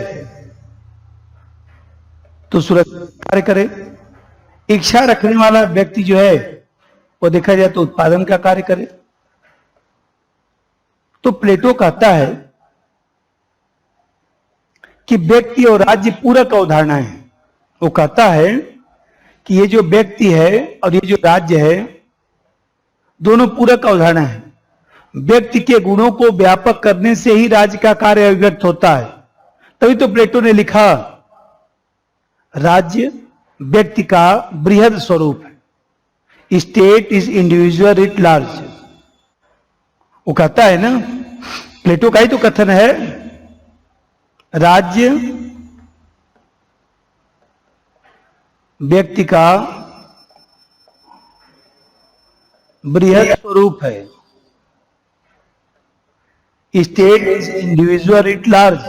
तो सुरक्षा कार्य करे। इच्छा रखने वाला व्यक्ति जो है वो देखा जाए तो उत्पादन का कार्य करे। तो प्लेटो कहता है कि व्यक्ति और राज्य पूरक अवधारणा है। वो कहता है कि ये जो व्यक्ति है और ये जो राज्य है दोनों पूरक अवधारणा है। व्यक्ति के गुणों को व्यापक करने से ही राज्य का कार्य अभिव्यक्त होता है। तभी तो प्लेटो ने लिखा राज्य व्यक्ति का बृहद स्वरूप है, state is individual it large. वो कहता है ना, प्लेटो का ही तो कथन है, राज्य व्यक्ति का बृहद स्वरूप है, state is individual it large.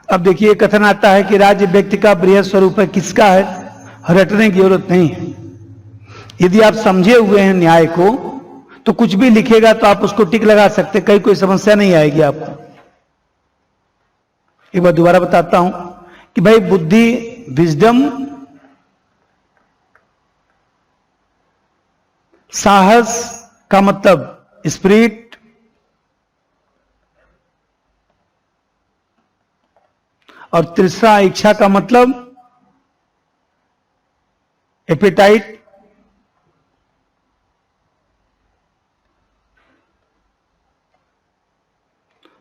अब देखिए कथन आता है कि राज्य व्यक्ति का बृहद स्वरूप है। किसका है? रटने की जरूरत नहीं है। यदि आप समझे हुए हैं न्याय को तो कुछ भी लिखेगा तो आप उसको टिक लगा सकते, कहीं कोई समस्या नहीं आएगी आपको। एक बार दोबारा बताता हूं कि भाई बुद्धि, विजडम, साहस का मतलब स्पिरिट, और तीसरा इच्छा का मतलब एपेटाइट,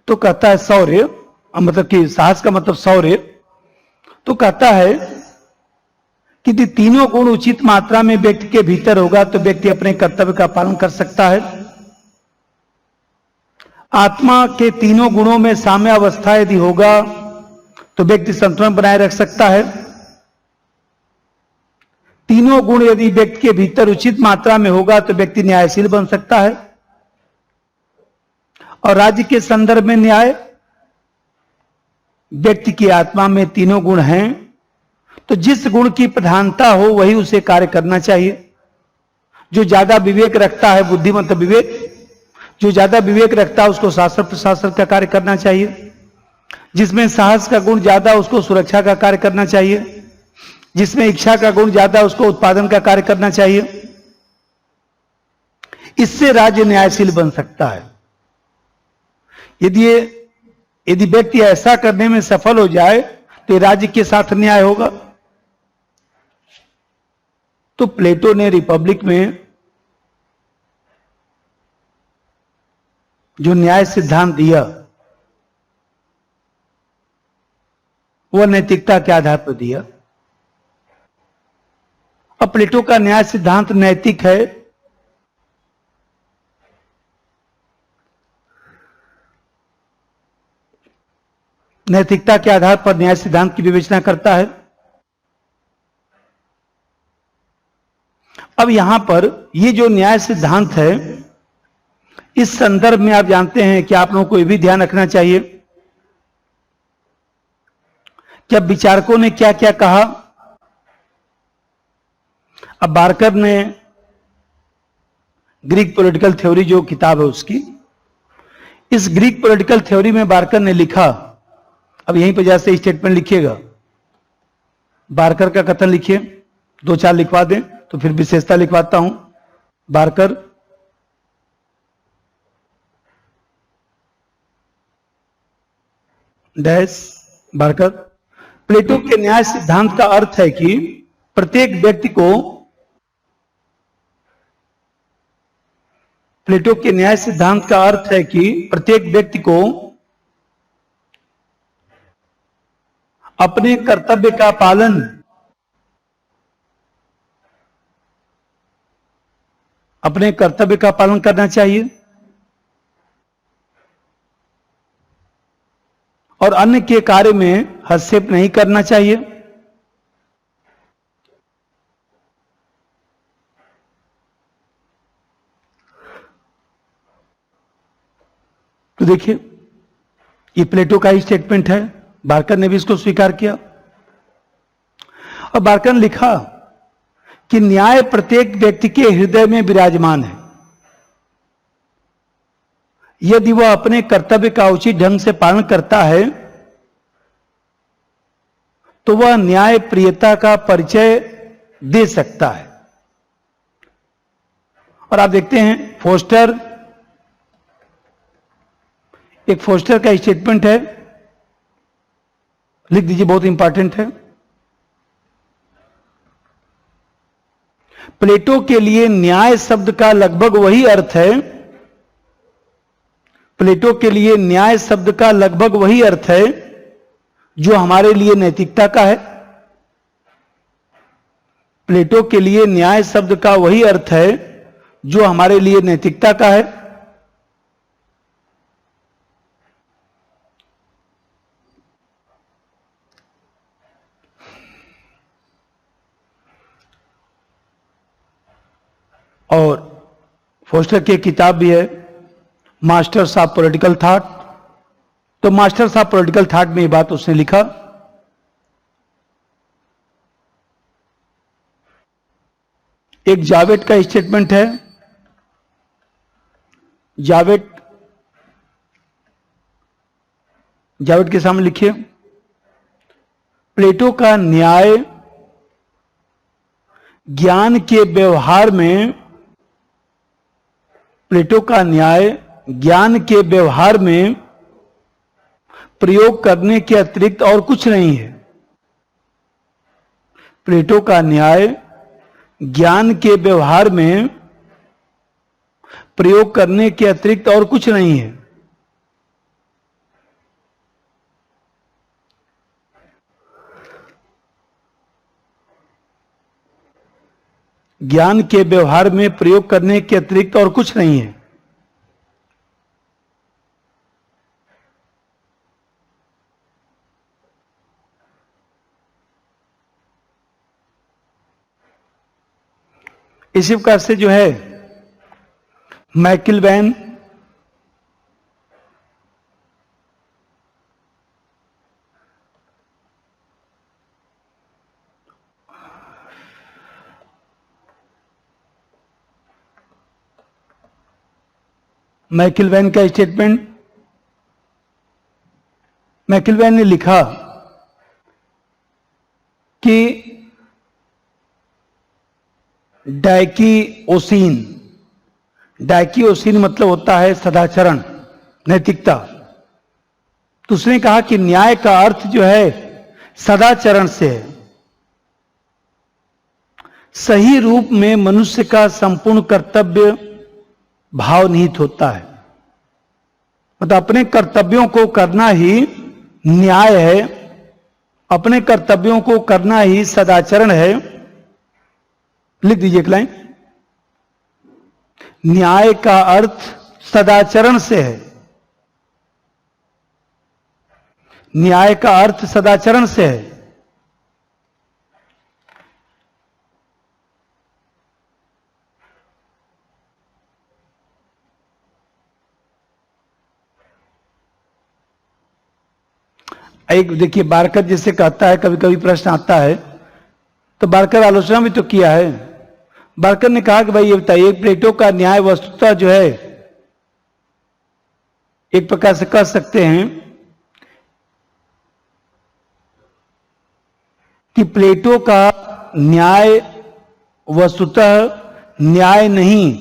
तो कहता है शौर्य, मतलब कि साहस का मतलब शौर्य। तो कहता है कि यदि तीनों गुण उचित मात्रा में व्यक्ति के भीतर होगा तो व्यक्ति अपने कर्तव्य का पालन कर सकता है। आत्मा के तीनों गुणों में साम्य अवस्था यदि होगा तो व्यक्ति संतुलन बनाए रख सकता है। तीनों गुण यदि व्यक्ति के भीतर उचित मात्रा में होगा तो व्यक्ति न्यायशील बन सकता है। और राज्य के संदर्भ में न्याय, व्यक्ति की आत्मा में तीनों गुण हैं, तो जिस गुण की प्रधानता हो वही उसे कार्य करना चाहिए। जो ज्यादा विवेक रखता है, बुद्धिमत विवेक, जो ज्यादा विवेक रखता है उसको शास्त्र प्रशासन का कार्य करना चाहिए। जिसमें साहस का गुण ज्यादा उसको सुरक्षा का कार्य करना चाहिए। जिसमें इच्छा का गुण ज्यादा उसको उत्पादन का कार्य करना चाहिए। इससे राज्य न्यायशील बन सकता है। यदि व्यक्ति ऐसा करने में सफल हो जाए तो राज्य के साथ न्याय होगा। तो प्लेटो ने रिपब्लिक में जो न्याय सिद्धांत दिया वह नैतिकता के आधार पर दिया। और प्लेटो का न्याय सिद्धांत नैतिक है। नैतिकता के आधार पर न्याय सिद्धांत की विवेचना करता है। अब यहां पर ये जो न्याय सिद्धांत है, इस संदर्भ में आप जानते हैं कि आप लोगों को यह भी ध्यान रखना चाहिए कि अब विचारकों ने क्या क्या कहा। अब बार्कर ने ग्रीक पॉलिटिकल थ्योरी जो किताब है उसकी, इस ग्रीक पॉलिटिकल थ्योरी में बार्कर ने लिखा, अब यहीं पर जैसे स्टेटमेंट लिखिएगा, बार्कर का कथन लिखिए, 2-4 लिखवा दें तो फिर विशेषता लिखवाता हूं। बार्कर डैश बार्कर, प्लेटो के न्याय सिद्धांत का अर्थ है कि प्रत्येक व्यक्ति को, प्लेटो के न्याय सिद्धांत का अर्थ है कि प्रत्येक व्यक्ति को अपने कर्तव्य का पालन, अपने कर्तव्य का पालन करना चाहिए और अन्य के कार्य में हस्तक्षेप नहीं करना चाहिए। तो देखिए, ये प्लेटो का ही स्टेटमेंट है, बार्कर ने भी इसको स्वीकार किया। और बार्कर ने लिखा कि न्याय प्रत्येक व्यक्ति के हृदय में विराजमान है। यदि वह अपने कर्तव्य का उचित ढंग से पालन करता है तो वह न्याय प्रियता का परिचय दे सकता है। और आप देखते हैं फोस्टर, एक फोस्टर का स्टेटमेंट है, लिख दीजिए, बहुत इंपॉर्टेंट है। प्लेटो के लिए न्याय शब्द का लगभग वही अर्थ है, प्लेटो के लिए न्याय शब्द का लगभग वही अर्थ है जो हमारे लिए नैतिकता का है। प्लेटो के लिए न्याय शब्द का वही अर्थ है जो हमारे लिए नैतिकता का है। और फोस्टर की किताब भी है, मास्टर्स ऑफ पॉलिटिकल थॉट। तो मास्टर्स ऑफ पॉलिटिकल थॉट में ये बात उसने लिखा। एक जावेट का स्टेटमेंट है, जावेट के सामने लिखिए, प्लेटो का न्याय ज्ञान के व्यवहार में, प्लेटो का न्याय ज्ञान के व्यवहार में प्रयोग करने के अतिरिक्त और कुछ नहीं है। प्लेटो का न्याय ज्ञान के व्यवहार में प्रयोग करने के अतिरिक्त और कुछ नहीं है। ज्ञान के व्यवहार में प्रयोग करने के अतिरिक्त और कुछ नहीं है। इसी प्रकार से जो है मैकिलवैन, मैकिलवैन का स्टेटमेंट, मैकिलवैन ने लिखा कि डाइकिओसिन, डाइकिओसिन मतलब होता है सदाचरण, नैतिकता। तो उसने कहा कि न्याय का अर्थ जो है सदाचरण से है। सही रूप में मनुष्य का संपूर्ण कर्तव्य भाव निहित होता है, मतलब अपने कर्तव्यों को करना ही न्याय है, अपने कर्तव्यों को करना ही सदाचरण है। लिख दीजिए एक लाइन, न्याय का अर्थ सदाचरण से है, न्याय का अर्थ सदाचरण से है। एक देखिए बारकर जैसे कहता है, कभी कभी प्रश्न आता है, तो बारकर आलोचना भी तो किया है। बारकर ने कहा कि भाई ये बताइए, प्लेटो का न्याय वस्तुतः जो है एक प्रकार से कह सकते हैं कि प्लेटो का न्याय वस्तुतः न्याय नहीं,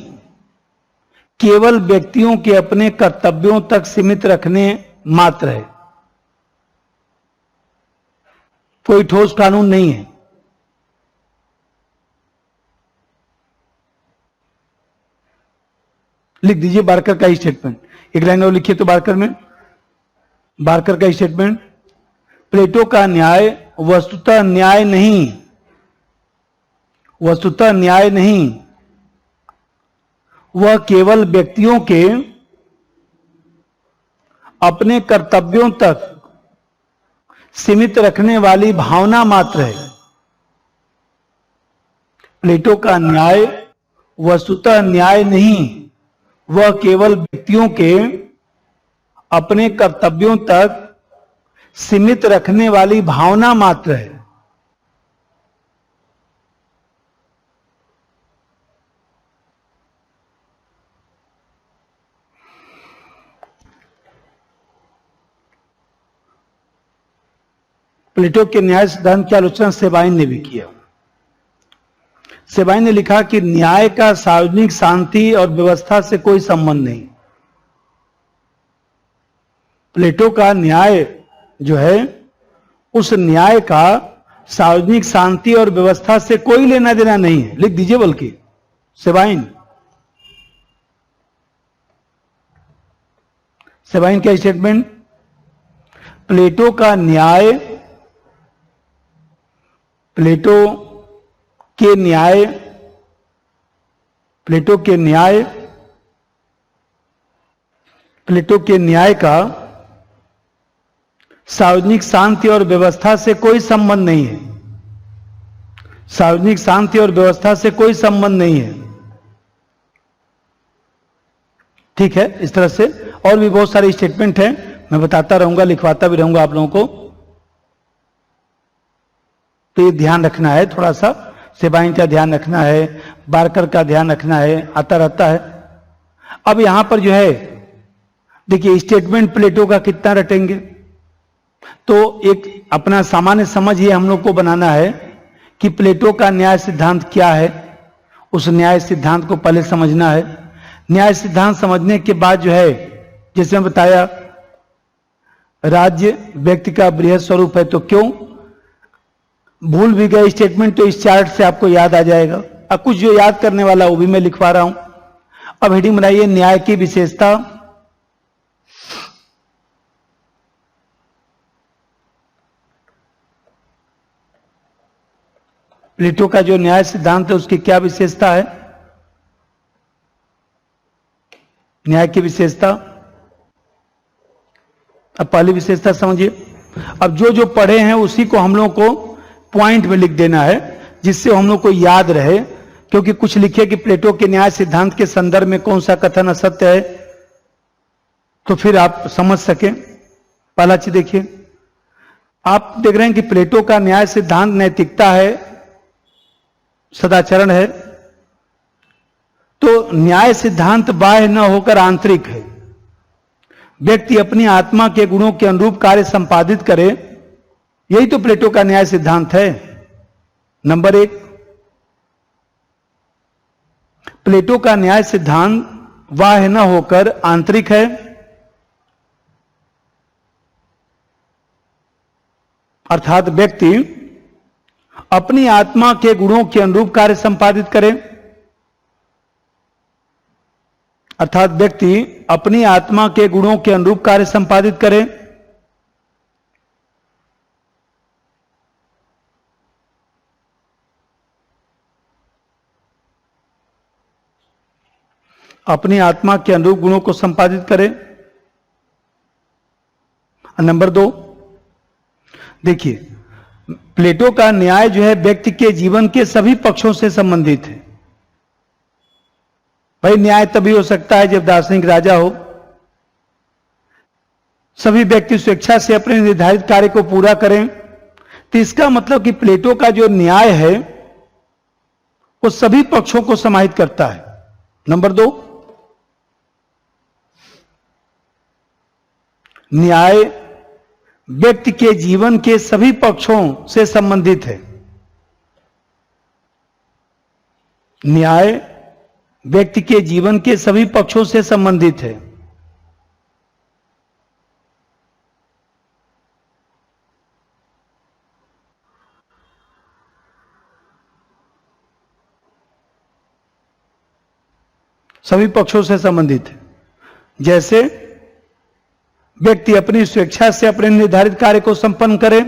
केवल व्यक्तियों के अपने कर्तव्यों तक सीमित रखने मात्र है, कोई ठोस कानून नहीं है। लिख दीजिए बारकर का स्टेटमेंट, एक लाइन और लिखिए तो बारकर में, बारकर का स्टेटमेंट, प्लेटो का न्याय वस्तुतः न्याय नहीं, वस्तुतः न्याय नहीं, वह केवल व्यक्तियों के अपने कर्तव्यों तक सीमित रखने वाली भावना मात्र है। प्लेटो का न्याय वस्तुतः न्याय नहीं, वह केवल व्यक्तियों के अपने कर्तव्यों तक सीमित रखने वाली भावना मात्र है। प्लेटो के न्याय सिद्धांत की आलोचना सेबाइन ने भी किया। सेबाइन ने लिखा कि न्याय का सार्वजनिक शांति और व्यवस्था से कोई संबंध नहीं। प्लेटो का न्याय जो है, उस न्याय का सार्वजनिक शांति और व्यवस्था से कोई लेना देना नहीं है। लिख दीजिए बल्कि सेबाइन, सेबाइन का स्टेटमेंट, प्लेटो का न्याय, प्लेटो के न्याय, प्लेटो के न्याय, प्लेटो के न्याय का सार्वजनिक शांति और व्यवस्था से कोई संबंध नहीं है, सार्वजनिक शांति और व्यवस्था से कोई संबंध नहीं है। ठीक है, इस तरह से और भी बहुत सारे स्टेटमेंट हैं, मैं बताता रहूंगा, लिखवाता भी रहूंगा आप लोगों को, तो ये ध्यान रखना है थोड़ा सा, सेबाइन का ध्यान रखना है, बारकर का ध्यान रखना है, आता रहता है। अब यहां पर जो है देखिए स्टेटमेंट प्लेटो का कितना रटेंगे, तो एक अपना सामान्य समझ ये हम लोग को बनाना है कि प्लेटो का न्याय सिद्धांत क्या है। उस न्याय सिद्धांत को पहले समझना है। न्याय सिद्धांत समझने के बाद जो है, जैसे मैं बताया, राज्य व्यक्ति का बृहद स्वरूप है, तो क्यों भूल भी गए स्टेटमेंट तो इस चार्ट से आपको याद आ जाएगा। अब कुछ जो याद करने वाला वो भी मैं लिखवा रहा हूं। अब हेडिंग बनाइए न्याय की विशेषता। प्लेटो का जो न्याय सिद्धांत है उसकी क्या विशेषता है, न्याय की विशेषता। अब पहली विशेषता समझिए। अब जो जो पढ़े हैं उसी को हम लोग को पॉइंट में लिख देना है, जिससे हम लोग को याद रहे, क्योंकि कुछ लिखे कि प्लेटो के न्याय सिद्धांत के संदर्भ में कौन सा कथन असत्य है, तो फिर आप समझ सकें। पहला चीज देखिए, आप देख रहे हैं कि प्लेटो का न्याय सिद्धांत नैतिकता है, सदाचरण है। तो न्याय सिद्धांत बाह्य न होकर आंतरिक है। व्यक्ति अपनी आत्मा के गुणों के अनुरूप कार्य संपादित करे, यही तो प्लेटो का न्याय सिद्धांत है। नंबर 1, प्लेटो का न्याय सिद्धांत बाह्य न होकर आंतरिक है, अर्थात व्यक्ति अपनी आत्मा के गुणों के अनुरूप कार्य संपादित करे, अर्थात व्यक्ति अपनी आत्मा के गुणों के अनुरूप कार्य संपादित करे। अपनी आत्मा के अनुरूप गुणों को संपादित करे। नंबर 2, देखिए प्लेटो का न्याय जो है व्यक्ति के जीवन के सभी पक्षों से संबंधित है। भाई न्याय तभी हो सकता है जब दार्शनिक राजा हो। सभी व्यक्ति स्वेच्छा से अपने निर्धारित कार्य को पूरा करें, तो इसका मतलब कि प्लेटो का जो न्याय है वो सभी पक्षों को समाहित करता है। नंबर 2, न्याय व्यक्ति के जीवन के सभी पक्षों से संबंधित है। न्याय व्यक्ति के जीवन के सभी पक्षों से संबंधित है। सभी पक्षों से संबंधित है। जैसे व्यक्ति अपनी स्वेच्छा से अपने निर्धारित कार्य को संपन्न करे,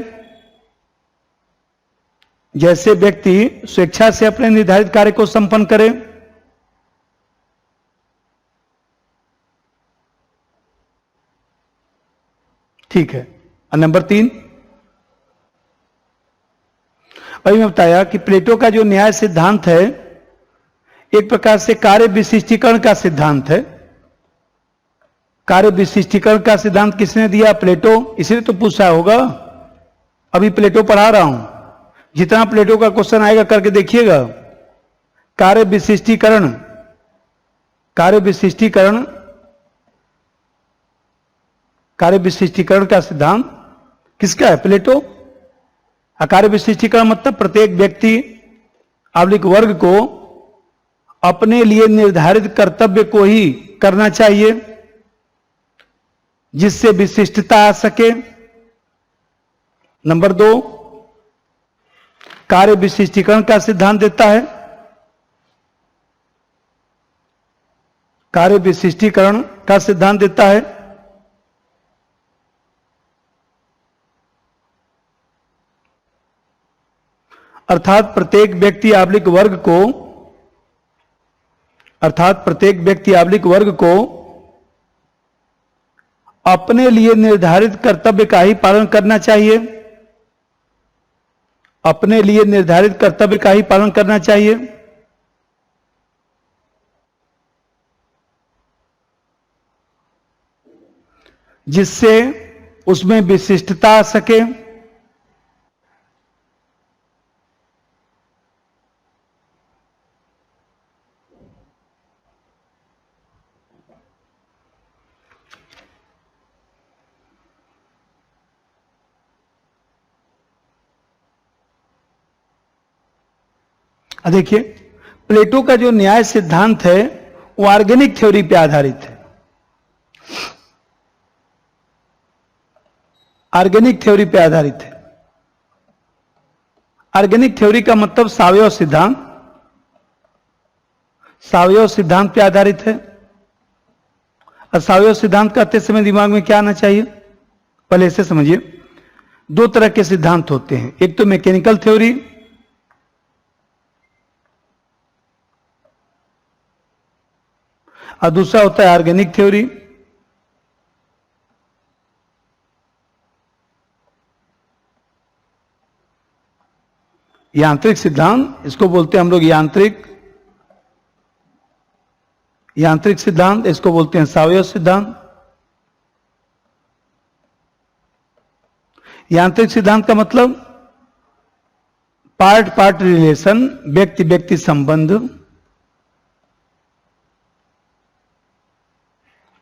जैसे व्यक्ति स्वेच्छा से अपने निर्धारित कार्य को संपन्न करे। ठीक है। और नंबर 3, अभी मैं बताया कि प्लेटो का जो न्याय सिद्धांत है एक प्रकार से कार्य विशिष्टीकरण का सिद्धांत है। कार्य विशिष्टीकरण का सिद्धांत किसने दिया? प्लेटो। इसलिए तो पूछा होगा, अभी प्लेटो पढ़ा रहा हूं, जितना प्लेटो का क्वेश्चन आएगा करके देखिएगा। कार्य विशिष्टीकरण, कार्य विशिष्टीकरण, कार्य विशिष्टीकरण का सिद्धांत किसका है? प्लेटो। कार्य विशिष्टीकरण मतलब प्रत्येक व्यक्ति आवर्लिक वर्ग को अपने लिए निर्धारित कर्तव्य को ही करना चाहिए जिससे विशिष्टता आ सके। नंबर 2, कार्य विशिष्टीकरण का सिद्धांत देता है। कार्य विशिष्टीकरण का सिद्धांत देता है अर्थात प्रत्येक व्यक्ति आवर्लिक वर्ग को, अर्थात प्रत्येक व्यक्ति आवर्लिक वर्ग को अपने लिए निर्धारित कर्तव्य का ही पालन करना चाहिए, अपने लिए निर्धारित कर्तव्य का ही पालन करना चाहिए। जिससे उसमें विशिष्टता आ सके। देखिए प्लेटो का जो न्याय सिद्धांत है वो ऑर्गेनिक थ्योरी पे आधारित है। ऑर्गेनिक थ्योरी पे आधारित है। ऑर्गेनिक थ्योरी का मतलब सावयव सिद्धांत, सावयव सिद्धांत पे आधारित है। और सावयव सिद्धांत कहते समय दिमाग में क्या आना चाहिए? पहले इसे समझिए। 2 तरह के सिद्धांत होते हैं, एक तो मैकेनिकल थ्योरी और दूसरा होता है ऑर्गेनिक थ्योरी। यांत्रिक सिद्धांत, इसको बोलते हैं हम लोग यांत्रिक सिद्धांत, इसको बोलते हैं सावयव सिद्धांत। यांत्रिक सिद्धांत का मतलब पार्ट पार्ट रिलेशन, व्यक्ति व्यक्ति संबंध,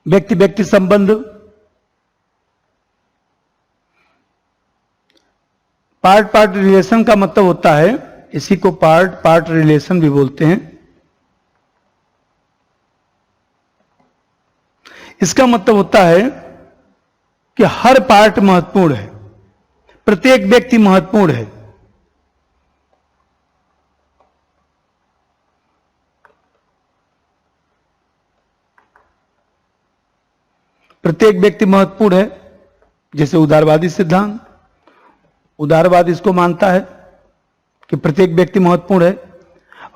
व्यक्ति व्यक्ति संबंध, पार्ट पार्ट रिलेशन का मतलब होता है, इसी को पार्ट पार्ट रिलेशन भी बोलते हैं। इसका मतलब होता है कि हर पार्ट महत्वपूर्ण है, प्रत्येक व्यक्ति महत्वपूर्ण है। प्रत्येक व्यक्ति महत्वपूर्ण है। जैसे उदारवादी सिद्धांत, उदारवाद इसको मानता है कि प्रत्येक व्यक्ति महत्वपूर्ण है।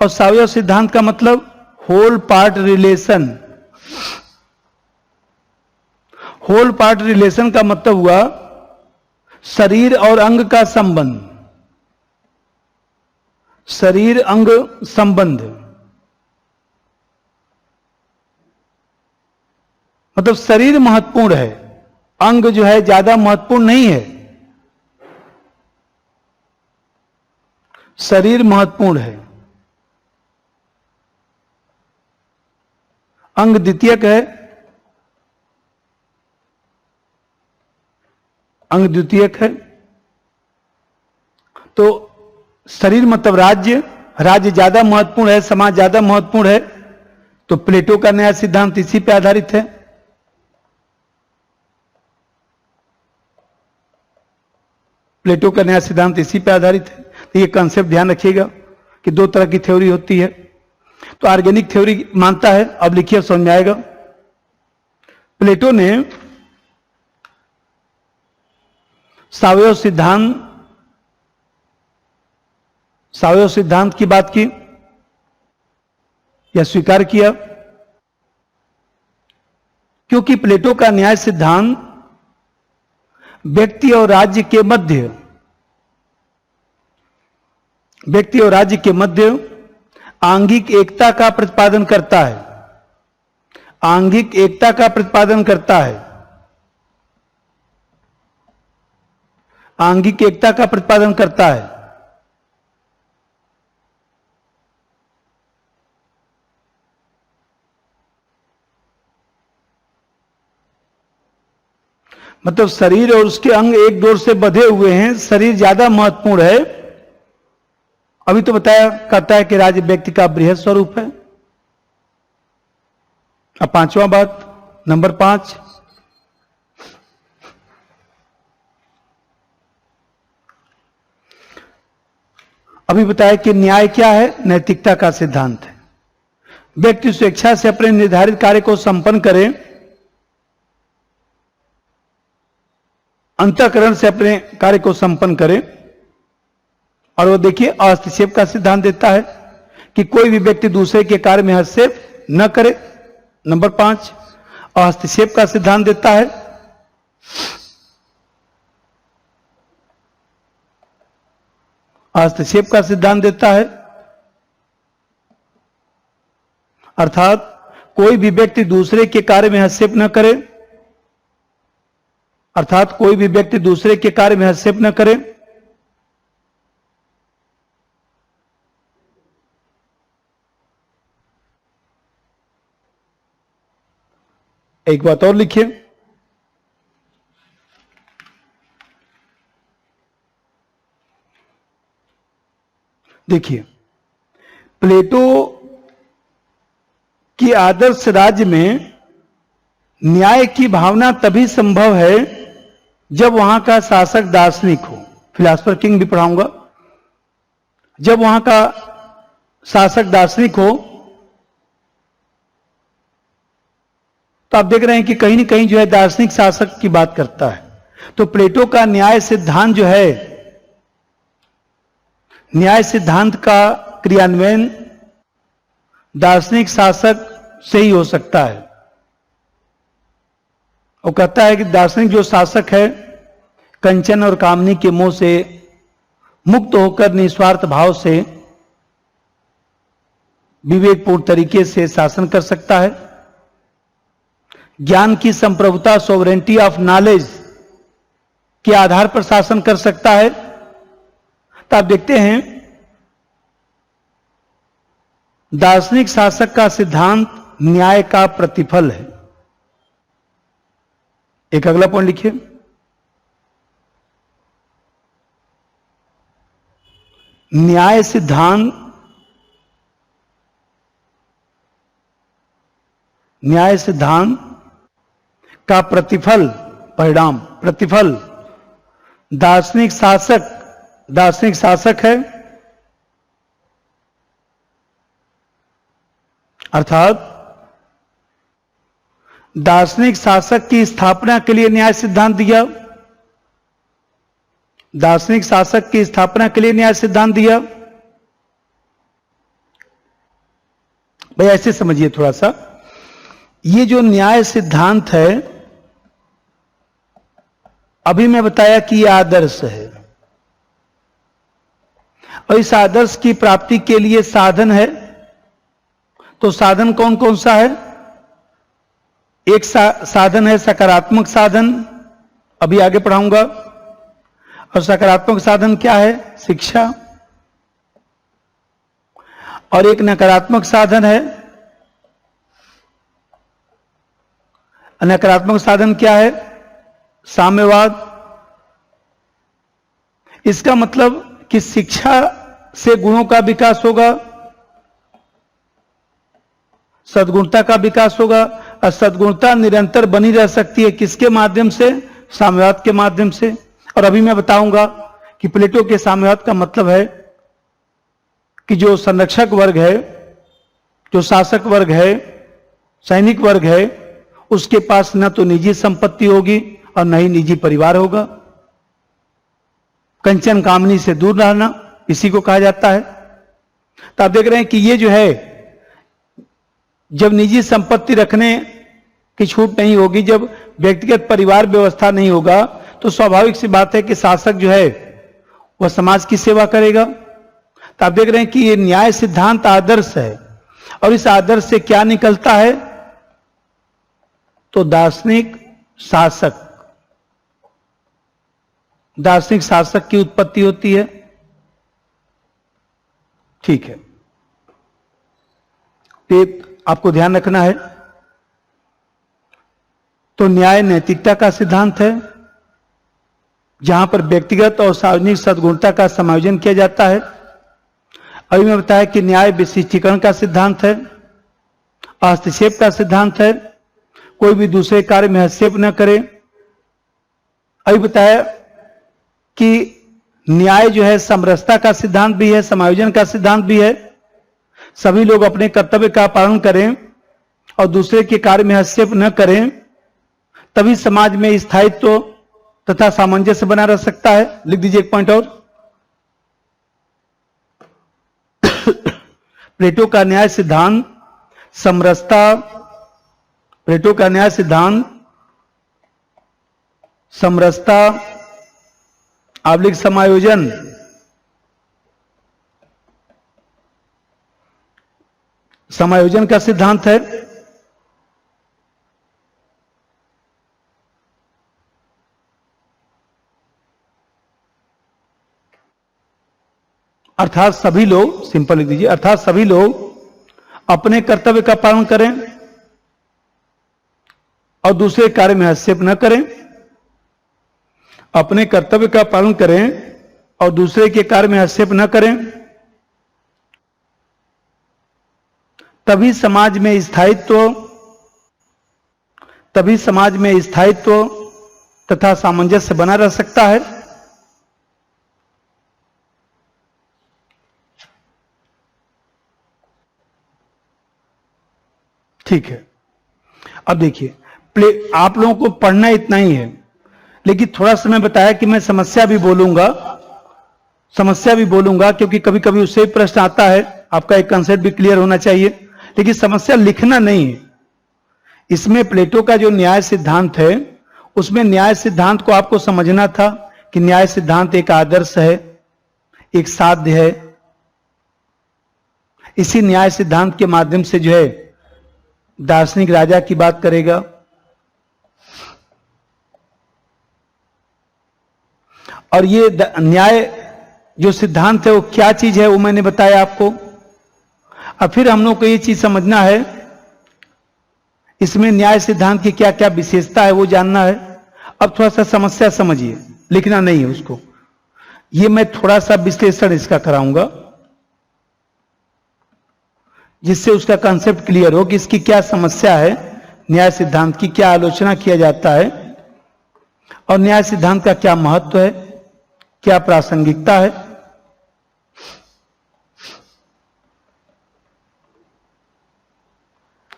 और सावयव सिद्धांत का मतलब whole part relation. Whole part relation का मतलब हुआ शरीर और अंग का संबंध, शरीर अंग संबंध। मतलब शरीर महत्वपूर्ण है, अंग जो है ज्यादा महत्वपूर्ण नहीं है। शरीर महत्वपूर्ण है, अंग द्वितीयक है, अंग द्वितीयक है। तो शरीर मतलब राज्य, राज्य ज्यादा महत्वपूर्ण है, समाज ज्यादा महत्वपूर्ण है। तो प्लेटो का नया सिद्धांत इसी पे आधारित है। प्लेटो का नया सिद्धांत इसी पे आधारित है। तो ये कंसेप्ट ध्यान रखिएगा कि दो तरह की थ्योरी होती है। तो ऑर्गेनिक थ्योरी मानता है, अब लिखिए समझ में आएगा। प्लेटो ने सावयव सिद्धांत की बात की या स्वीकार किया, क्योंकि प्लेटो का न्याय सिद्धांत व्यक्ति और राज्य के मध्य आंगिक एकता का प्रतिपादन करता है। आंगिक एकता का प्रतिपादन करता है। आंगिक एकता का प्रतिपादन करता है। मतलब शरीर और उसके अंग एक डोर से बंधे हुए हैं, शरीर ज्यादा महत्वपूर्ण है। अभी तो बताया कहता है कि राज्य व्यक्ति का बृहद स्वरूप है। अब पांचवा बात, नंबर 5, अभी बताया कि न्याय क्या है, नैतिकता का सिद्धांत है। व्यक्ति स्वेच्छा से अपने निर्धारित कार्य को संपन्न करे, अंतःकरण से अपने कार्य को संपन्न करे। और वो देखिए हस्तक्षेप का सिद्धांत देता है कि कोई भी व्यक्ति दूसरे के कार्य में हस्तक्षेप न करे। नंबर 5, हस्तक्षेप का सिद्धांत देता है। हस्तक्षेप का सिद्धांत देता है अर्थात कोई भी व्यक्ति दूसरे के कार्य में हस्तक्षेप न करे, अर्थात कोई भी व्यक्ति दूसरे के कार्य में हस्तक्षेप न करे। एक बात और लिखिए, देखिए प्लेटो की आदर्श राज्य में न्याय की भावना तभी संभव है जब वहां का शासक दार्शनिक हो। फिलॉसफर किंग भी पढ़ाऊंगा। जब वहां का शासक दार्शनिक हो, तो आप देख रहे हैं कि कहीं न कहीं जो है दार्शनिक शासक की बात करता है। तो प्लेटो का न्याय सिद्धांत जो है, न्याय सिद्धांत का क्रियान्वयन दार्शनिक शासक से ही हो सकता है। वो कहता है कि दार्शनिक जो शासक है कंचन और कामनी के मोह से मुक्त होकर निस्वार्थ भाव से विवेकपूर्ण तरीके से शासन कर सकता है। ज्ञान की संप्रभुता, सोवरेंटी ऑफ नॉलेज के आधार पर शासन कर सकता है। तो आप देखते हैं दार्शनिक शासक का सिद्धांत न्याय का प्रतिफल है। एक अगला पॉइंट लिखिए, न्याय सिद्धांत का प्रतिफल, परिणाम, प्रतिफल दार्शनिक शासक है, अर्थात दार्शनिक शासक की स्थापना के लिए न्याय सिद्धांत दिया, दार्शनिक शासक की स्थापना के लिए न्याय सिद्धांत दिया। भाई ऐसे समझिए थोड़ा सा, ये जो न्याय सिद्धांत है, अभी मैं बताया कि यह आदर्श है, और इस आदर्श की प्राप्ति के लिए साधन है। तो साधन कौन कौन सा है? एक साधन है सकारात्मक साधन, अभी आगे पढ़ाऊंगा। और सकारात्मक साधन क्या है? शिक्षा। और एक नकारात्मक साधन है, नकारात्मक साधन क्या है? साम्यवाद। इसका मतलब कि शिक्षा से गुणों का विकास होगा, सद्गुणता का विकास होगा, और सद्गुणता निरंतर बनी रह सकती है किसके माध्यम से? साम्यवाद के माध्यम से। और अभी मैं बताऊंगा कि प्लेटो के साम्यवाद का मतलब है कि जो संरक्षक वर्ग है, जो शासक वर्ग है, सैनिक वर्ग है, उसके पास न तो निजी संपत्ति होगी और न ही निजी परिवार होगा। कंचन कामनी से दूर रहना इसी को कहा जाता है। तो आप देख रहे हैं कि ये जो है, जब निजी संपत्ति रखने की छूट नहीं होगी, जब व्यक्तिगत परिवार व्यवस्था नहीं होगा, तो स्वाभाविक सी बात है कि शासक जो है वह समाज की सेवा करेगा। तो आप देख रहे हैं कि ये न्याय सिद्धांत आदर्श है, और इस आदर्श से क्या निकलता है? तो दार्शनिक शासक की उत्पत्ति होती है। ठीक है, ये आपको ध्यान रखना है। तो न्याय नैतिकता का सिद्धांत है, जहां पर व्यक्तिगत और सार्वजनिक सद्गुणता का समायोजन किया जाता है। अभी मैं बताया कि न्याय विशिष्टीकरण का सिद्धांत है, हस्तक्षेप का सिद्धांत है, कोई भी दूसरे कार्य में हस्तक्षेप न करे। अभी बताया कि न्याय जो है समरसता का सिद्धांत भी है, समायोजन का सिद्धांत भी है। सभी लोग अपने कर्तव्य का पालन करें और दूसरे के कार्य में हस्तक्षेप न करें, तभी समाज में स्थायित्व तथा सामंजस्य बना रह सकता है। लिख दीजिए एक पॉइंट और, प्लेटो का न्याय सिद्धांत समरसता, प्लेटो का न्याय सिद्धांत समरसता आबलिक समायोजन का सिद्धांत है। अर्थात सभी लोग, सिंपल लिख दीजिए, अर्थात सभी लोग अपने कर्तव्य का पालन करें और दूसरे कार्य में हस्तक्षेप न करें, अपने कर्तव्य का पालन करें और दूसरे के कार्य में हस्तक्षेप न करें, तभी समाज में स्थायित्व तथा सामंजस्य बना रह सकता है। ठीक है, अब देखिए, आप लोगों को पढ़ना इतना ही है, लेकिन थोड़ा सा मैं बताया कि मैं समस्या भी बोलूंगा, क्योंकि कभी कभी उससे प्रश्न आता है, आपका एक कंसेप्ट भी क्लियर होना चाहिए। लेकिन समस्या लिखना नहीं है। इसमें प्लेटो का जो न्याय सिद्धांत है, उसमें न्याय सिद्धांत को आपको समझना था कि न्याय सिद्धांत एक आदर्श है, एक साध्य है। इसी न्याय सिद्धांत के माध्यम से जो है दार्शनिक राजा की बात करेगा, और ये न्याय जो सिद्धांत है वो क्या चीज है वो मैंने बताया आपको। अब फिर हम लोग को ये चीज समझना है, इसमें न्याय सिद्धांत की क्या क्या विशेषता है वो जानना है। अब थोड़ा सा समस्या समझिए, लिखना नहीं है उसको, ये मैं थोड़ा सा विश्लेषण इसका कराऊंगा जिससे उसका कंसेप्ट क्लियर हो कि इसकी क्या समस्या है, न्याय सिद्धांत की क्या आलोचना किया जाता है और न्याय सिद्धांत का क्या महत्व है, क्या प्रासंगिकता है।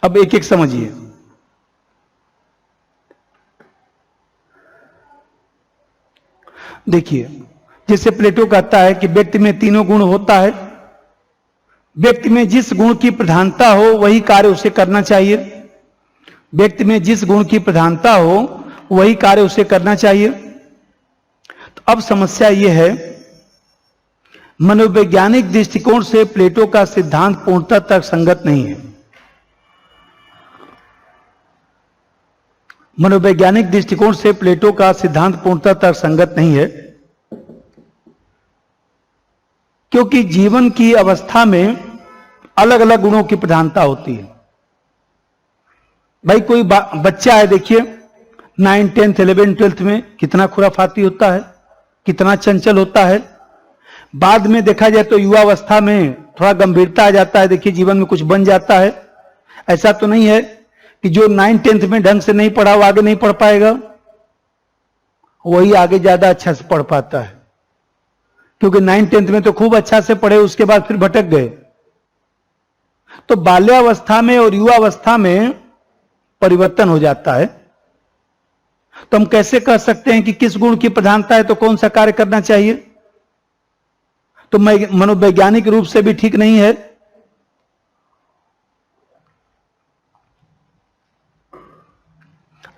अब एक एक समझिए। देखिए, जैसे प्लेटो कहता है कि व्यक्ति में तीनों गुण होता है, व्यक्ति में जिस गुण की प्रधानता हो वही कार्य उसे करना चाहिए, व्यक्ति में जिस गुण की प्रधानता हो वही कार्य उसे करना चाहिए। तो अब समस्या यह है, मनोवैज्ञानिक दृष्टिकोण से प्लेटो का सिद्धांत पूर्णतः तर्कसंगत नहीं है। मनोवैज्ञानिक दृष्टिकोण से प्लेटो का सिद्धांत पूर्णतः तर्कसंगत नहीं है, क्योंकि जीवन की अवस्था में अलग अलग गुणों की प्रधानता होती है। भाई कोई बच्चा है, देखिए 9, 10, 11, 12 में कितना खुराफाती होता है, कितना चंचल होता है। बाद में देखा जाए तो युवावस्था में थोड़ा गंभीरता आ जाता है, देखिए जीवन में कुछ बन जाता है। ऐसा तो नहीं है कि जो 9, 10 में ढंग से नहीं पढ़ा वो आगे नहीं पढ़ पाएगा, वही आगे ज्यादा अच्छा से पढ़ पाता है, क्योंकि 9, 10 में तो खूब अच्छा से पढ़े, उसके बाद फिर भटक गए। तो बाल्यावस्था में और युवावस्था में परिवर्तन हो जाता है। तो हम कैसे कह सकते हैं कि किस गुण की प्रधानता है तो कौन सा कार्य करना चाहिए? तो मनोवैज्ञानिक रूप से भी ठीक नहीं है।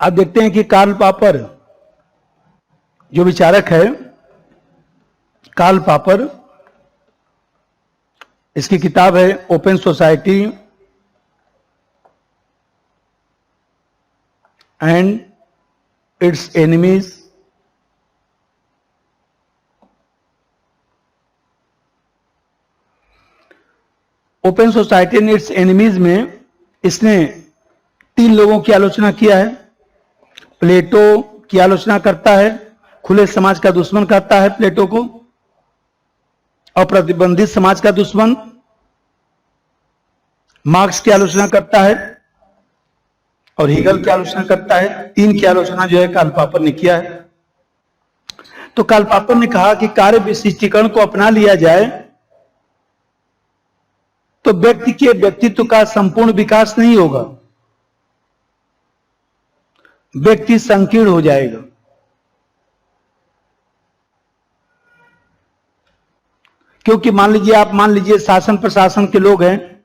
आप देखते हैं कि कार्ल पापर जो विचारक है, कार्ल पापर, इसकी किताब है open society and it's enemies. Open society and it's enemies में इसने 3 लोगों की आलोचना किया है। प्लेटो की आलोचना करता है, खुले समाज का दुश्मन कहता है प्लेटो को, और प्रतिबंधित समाज का दुश्मन। मार्क्स की आलोचना करता है और हीगल की आलोचना करता है। 3 की आलोचना जो है कार्ल पापर ने किया है। तो कार्ल पापर ने कहा कि कार्य विशिष्टीकरण को अपना लिया जाए तो व्यक्ति के व्यक्तित्व का संपूर्ण विकास नहीं होगा, व्यक्ति संकीर्ण हो जाएगा। क्योंकि मान लीजिए शासन प्रशासन के लोग हैं,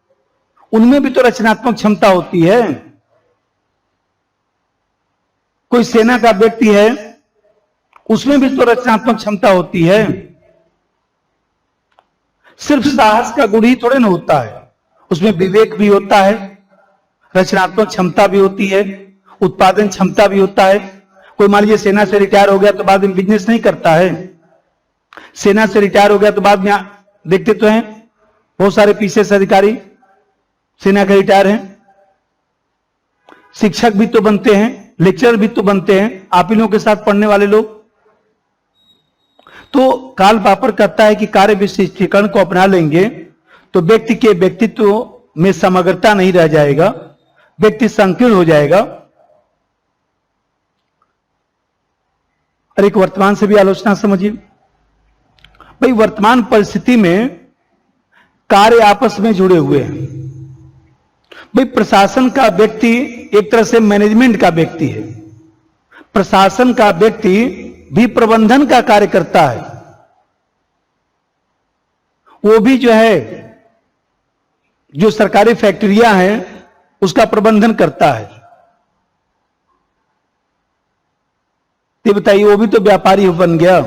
उनमें भी तो रचनात्मक क्षमता होती है। कोई सेना का व्यक्ति है, उसमें भी तो रचनात्मक क्षमता होती है। सिर्फ साहस का गुण ही थोड़े ना होता है, उसमें विवेक भी होता है, रचनात्मक क्षमता भी होती है, उत्पादन क्षमता भी होता है। कोई मान लीजिए सेना से रिटायर हो गया तो बाद में बिजनेस नहीं करता है। सेना से रिटायर हो गया तो बाद में देखते तो हैं बहुत सारे पीसीएस अधिकारी सेना के रिटायर हैं। शिक्षक भी तो बनते हैं, लेक्चरर भी तो बनते हैं, आप ही लोगों के साथ पढ़ने वाले लोग। तो कार्ल पापर कहता है कि कार्य विशिष्टीकरण को अपना लेंगे तो व्यक्ति के व्यक्तित्व में समग्रता नहीं रह जाएगा, व्यक्ति संकीर्ण हो जाएगा। और एक वर्तमान से भी आलोचना समझिए। भाई वर्तमान परिस्थिति में कार्य आपस में जुड़े हुए हैं। भाई प्रशासन का व्यक्ति एक तरह से मैनेजमेंट का व्यक्ति है, प्रशासन का व्यक्ति भी प्रबंधन का कार्य करता है। वो भी जो है, जो सरकारी फैक्ट्रियां हैं उसका प्रबंधन करता है। ये बताइए, वो भी तो व्यापारी बन गया।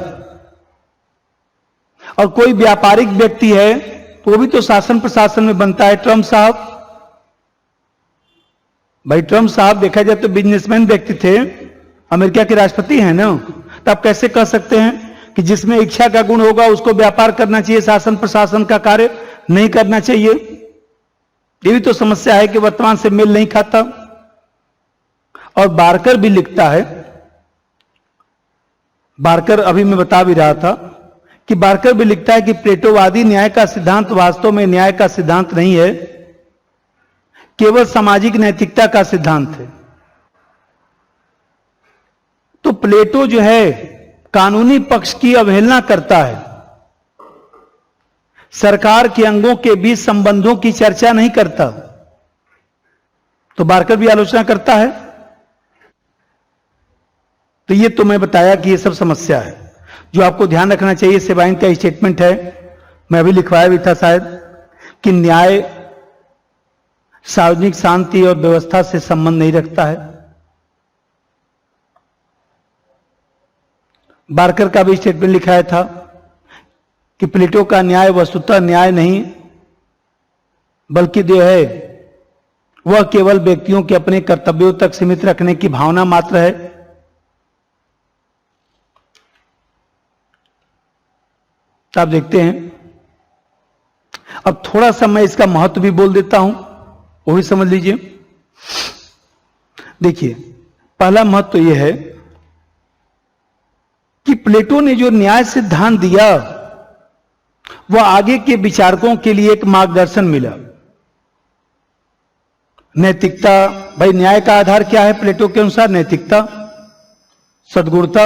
और कोई व्यापारिक व्यक्ति है तो वो भी तो शासन प्रशासन में बनता है। ट्रम्प साहब, भाई ट्रम्प साहब देखा जाए तो बिजनेसमैन व्यक्ति थे, अमेरिका के राष्ट्रपति हैं ना। तो आप कैसे कह सकते हैं कि जिसमें इच्छा का गुण होगा उसको व्यापार करना चाहिए, शासन प्रशासन का कार्य नहीं करना चाहिए? ये भी तो समस्या है कि वर्तमान से मेल नहीं खाता। और बारकर भी लिखता है बार्कर, अभी मैं बता भी रहा था कि बार्कर भी लिखता है कि प्लेटोवादी न्याय का सिद्धांत वास्तव में न्याय का सिद्धांत नहीं है, केवल सामाजिक नैतिकता का सिद्धांत है। तो प्लेटो जो है कानूनी पक्ष की अवहेलना करता है, सरकार के अंगों के बीच संबंधों की चर्चा नहीं करता। तो बार्कर भी आलोचना करता है। तो ये तो मैं बताया कि ये सब समस्या है। जो आपको ध्यान रखना चाहिए, सेबाइन का स्टेटमेंट है, मैं अभी लिखवाया भी था शायद, कि न्याय सार्वजनिक शांति और व्यवस्था से संबंध नहीं रखता है। बार्कर का भी स्टेटमेंट लिखाया था कि प्लेटो का न्याय वस्तुतः न्याय नहीं, बल्कि जो है वह केवल व्यक्तियों के अपने कर्तव्यों तक सीमित रखने की भावना मात्र है। तो आप देखते हैं। अब थोड़ा सा मैं इसका महत्व भी बोल देता हूं, वो भी समझ लीजिए। देखिए, पहला महत्व तो यह है कि प्लेटो ने जो न्याय सिद्धांत दिया वह आगे के विचारकों के लिए एक मार्गदर्शन मिला। नैतिकता, भाई न्याय का आधार क्या है प्लेटो के अनुसार? नैतिकता, सद्गुणता।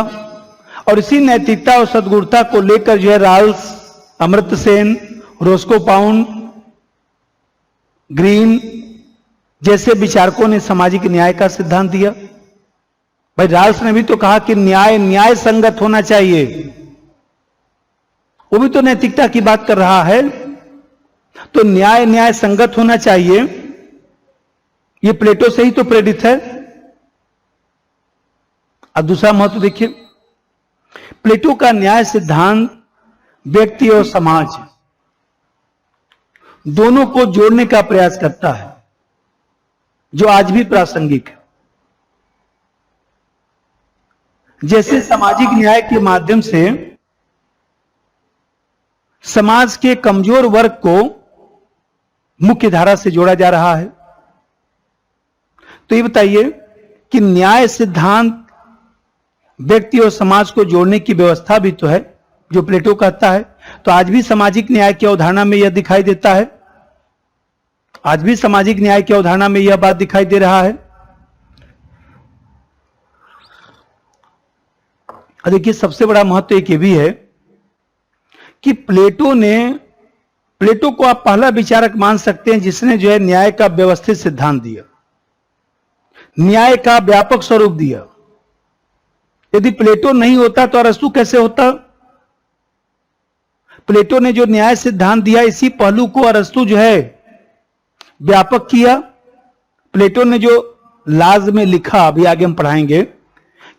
और इसी नैतिकता और सद्गुणता को लेकर जो है Rawls, Amartya Sen, Roscoe Pound, Green जैसे विचारकों ने सामाजिक न्याय का सिद्धांत दिया। भाई राल्स ने भी तो कहा कि न्याय न्याय संगत होना चाहिए, वो भी तो नैतिकता की बात कर रहा है। तो न्याय न्याय संगत होना चाहिए, ये प्लेटो से ही तो प्रेरित है। अब दूसरा महत्व देखिए, प्लेटो का न्याय सिद्धांत व्यक्ति और समाज दोनों को जोड़ने का प्रयास करता है, जो आज भी प्रासंगिक है। जैसे सामाजिक न्याय के माध्यम से समाज के कमजोर वर्ग को मुख्य धारा से जोड़ा जा रहा है। तो ये बताइए कि न्याय सिद्धांत व्यक्ति और समाज को जोड़ने की व्यवस्था भी तो है, जो प्लेटो कहता है। तो आज भी सामाजिक न्याय की अवधारणा में यह दिखाई देता है, आज भी सामाजिक न्याय की अवधारणा में यह बात दिखाई दे रहा है। देखिए, सबसे बड़ा महत्व एक ये भी है कि प्लेटो को आप पहला विचारक मान सकते हैं जिसने जो है न्याय का व्यवस्थित सिद्धांत दिया, न्याय का व्यापक स्वरूप दिया। यदि प्लेटो नहीं होता तो अरस्तु कैसे होता? प्लेटो ने जो न्याय सिद्धांत दिया, इसी पहलू को अरस्तु जो है व्यापक किया। प्लेटो ने जो लाज में लिखा, अभी आगे हम पढ़ाएंगे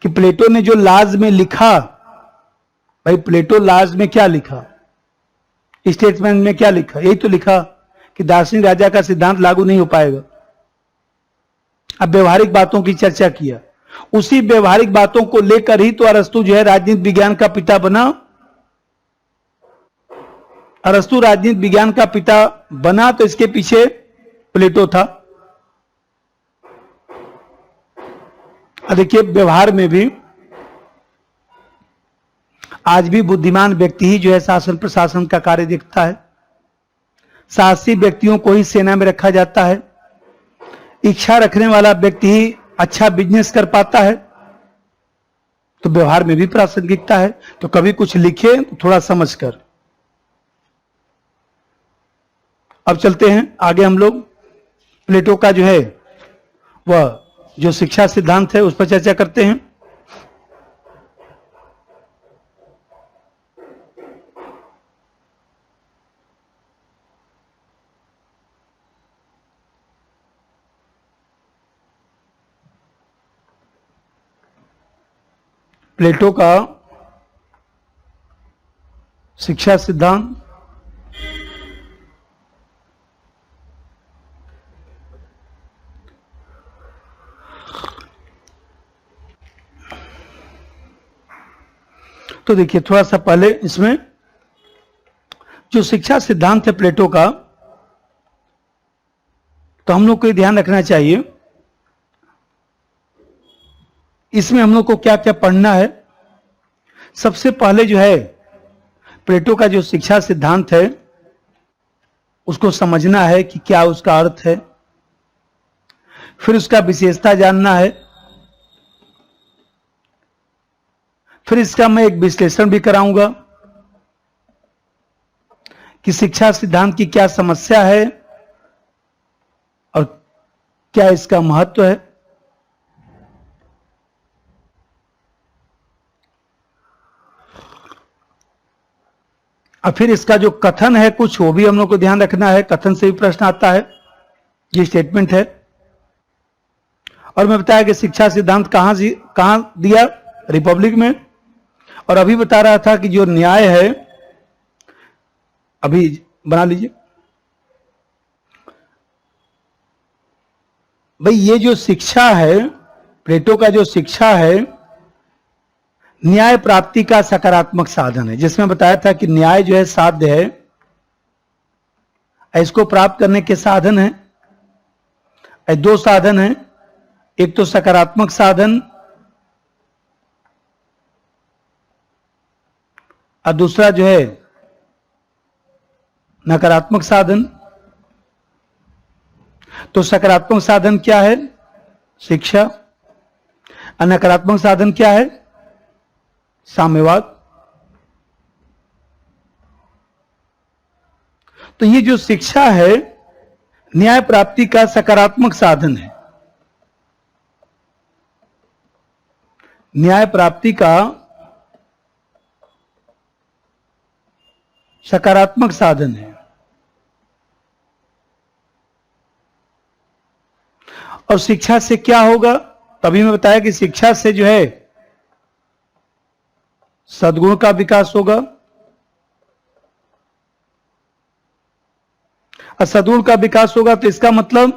कि प्लेटो ने जो लाज में लिखा, भाई प्लेटो लाज में क्या लिखा, स्टेटमेंट में क्या लिखा? यही तो लिखा कि दार्शनिक राजा का सिद्धांत लागू नहीं हो पाएगा। अब व्यवहारिक बातों की चर्चा किया, उसी व्यवहारिक बातों को लेकर ही तो अरस्तु जो है राजनीति विज्ञान का पिता बना। अरस्तु राजनीति विज्ञान का पिता बना तो इसके पीछे प्लेटो था। देखिए, व्यवहार में भी आज भी बुद्धिमान व्यक्ति ही जो है शासन प्रशासन का कार्य देखता है। साहसी व्यक्तियों को ही सेना में रखा जाता है। इच्छा रखने वाला व्यक्ति ही अच्छा बिजनेस कर पाता है। तो व्यवहार में भी प्रासंगिकता है। तो कभी कुछ लिखे तो थोड़ा समझकर। अब चलते हैं आगे, हम लोग प्लेटो का जो है वह जो शिक्षा सिद्धांत है उस पर चर्चा करते हैं। प्लेटो का शिक्षा सिद्धांत तो देखिए, थोड़ा सा पहले इसमें जो शिक्षा सिद्धांत है प्लेटो का, तो हम लोग को ध्यान रखना चाहिए इसमें हम लोग को क्या क्या पढ़ना है। सबसे पहले जो है प्लेटो का जो शिक्षा सिद्धांत है उसको समझना है कि क्या उसका अर्थ है, फिर उसका विशेषता जानना है, फिर इसका मैं एक विश्लेषण भी कराऊंगा कि शिक्षा सिद्धांत की क्या समस्या है और क्या इसका महत्व है। और फिर इसका जो कथन है कुछ वो भी हम लोग को ध्यान रखना है, कथन से भी प्रश्न आता है, ये स्टेटमेंट है। और मैं बताया कि शिक्षा सिद्धांत कहां दिया, रिपब्लिक में। और अभी बता रहा था कि जो न्याय है, अभी बना लीजिए भाई, ये जो शिक्षा है, प्लेटो का जो शिक्षा है, न्याय प्राप्ति का सकारात्मक साधन है, जिसमें बताया था कि न्याय जो है साध्य है, इसको प्राप्त करने के साधन है, दो साधन है, एक तो सकारात्मक साधन और दूसरा जो है नकारात्मक साधन। तो सकारात्मक साधन क्या है? शिक्षा। और नकारात्मक साधन क्या है? साम्यवाद। तो ये जो शिक्षा है न्याय प्राप्ति का सकारात्मक साधन है, न्याय प्राप्ति का सकारात्मक साधन है। और शिक्षा से क्या होगा? तभी मैं बताया कि शिक्षा से जो है सद्गुण का विकास होगा, और सद्गुण का विकास होगा तो इसका मतलब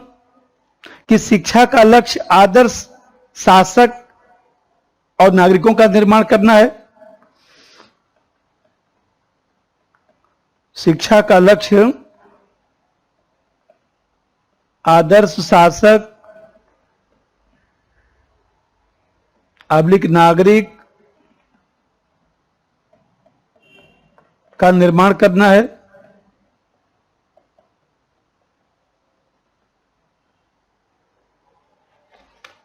कि शिक्षा का लक्ष्य आदर्श शासक और नागरिकों का निर्माण करना है। शिक्षा का लक्ष्य आदर्श शासक नागरिक का निर्माण करना है।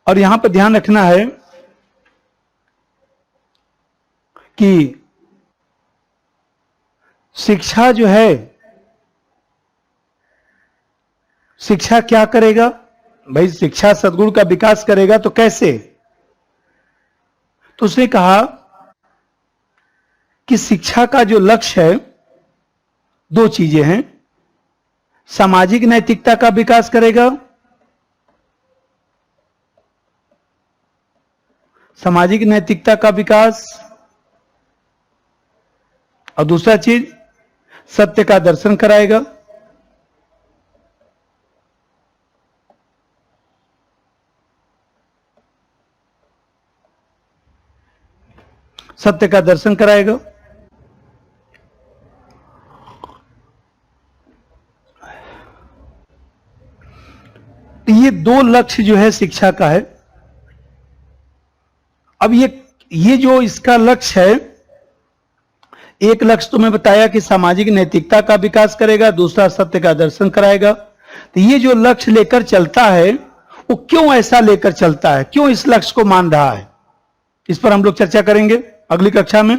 और यहां पर ध्यान रखना है कि शिक्षा जो है, शिक्षा क्या करेगा भाई? शिक्षा सद्गुण का विकास करेगा तो कैसे? तो उसने कहा कि शिक्षा का जो लक्ष्य है दो चीजें हैं, सामाजिक नैतिकता का विकास करेगा, सामाजिक नैतिकता का विकास, और दूसरा चीज सत्य का दर्शन कराएगा। सत्य का दर्शन कराएगा। तो ये दो लक्ष्य जो है शिक्षा का है। अब ये जो इसका लक्ष्य है, एक लक्ष्य तो मैं बताया कि सामाजिक नैतिकता का विकास करेगा, दूसरा सत्य का दर्शन कराएगा। तो ये जो लक्ष्य लेकर चलता है वो क्यों ऐसा लेकर चलता है, क्यों इस लक्ष्य को मान रहा है, इस पर हम लोग चर्चा करेंगे अगली कक्षा में।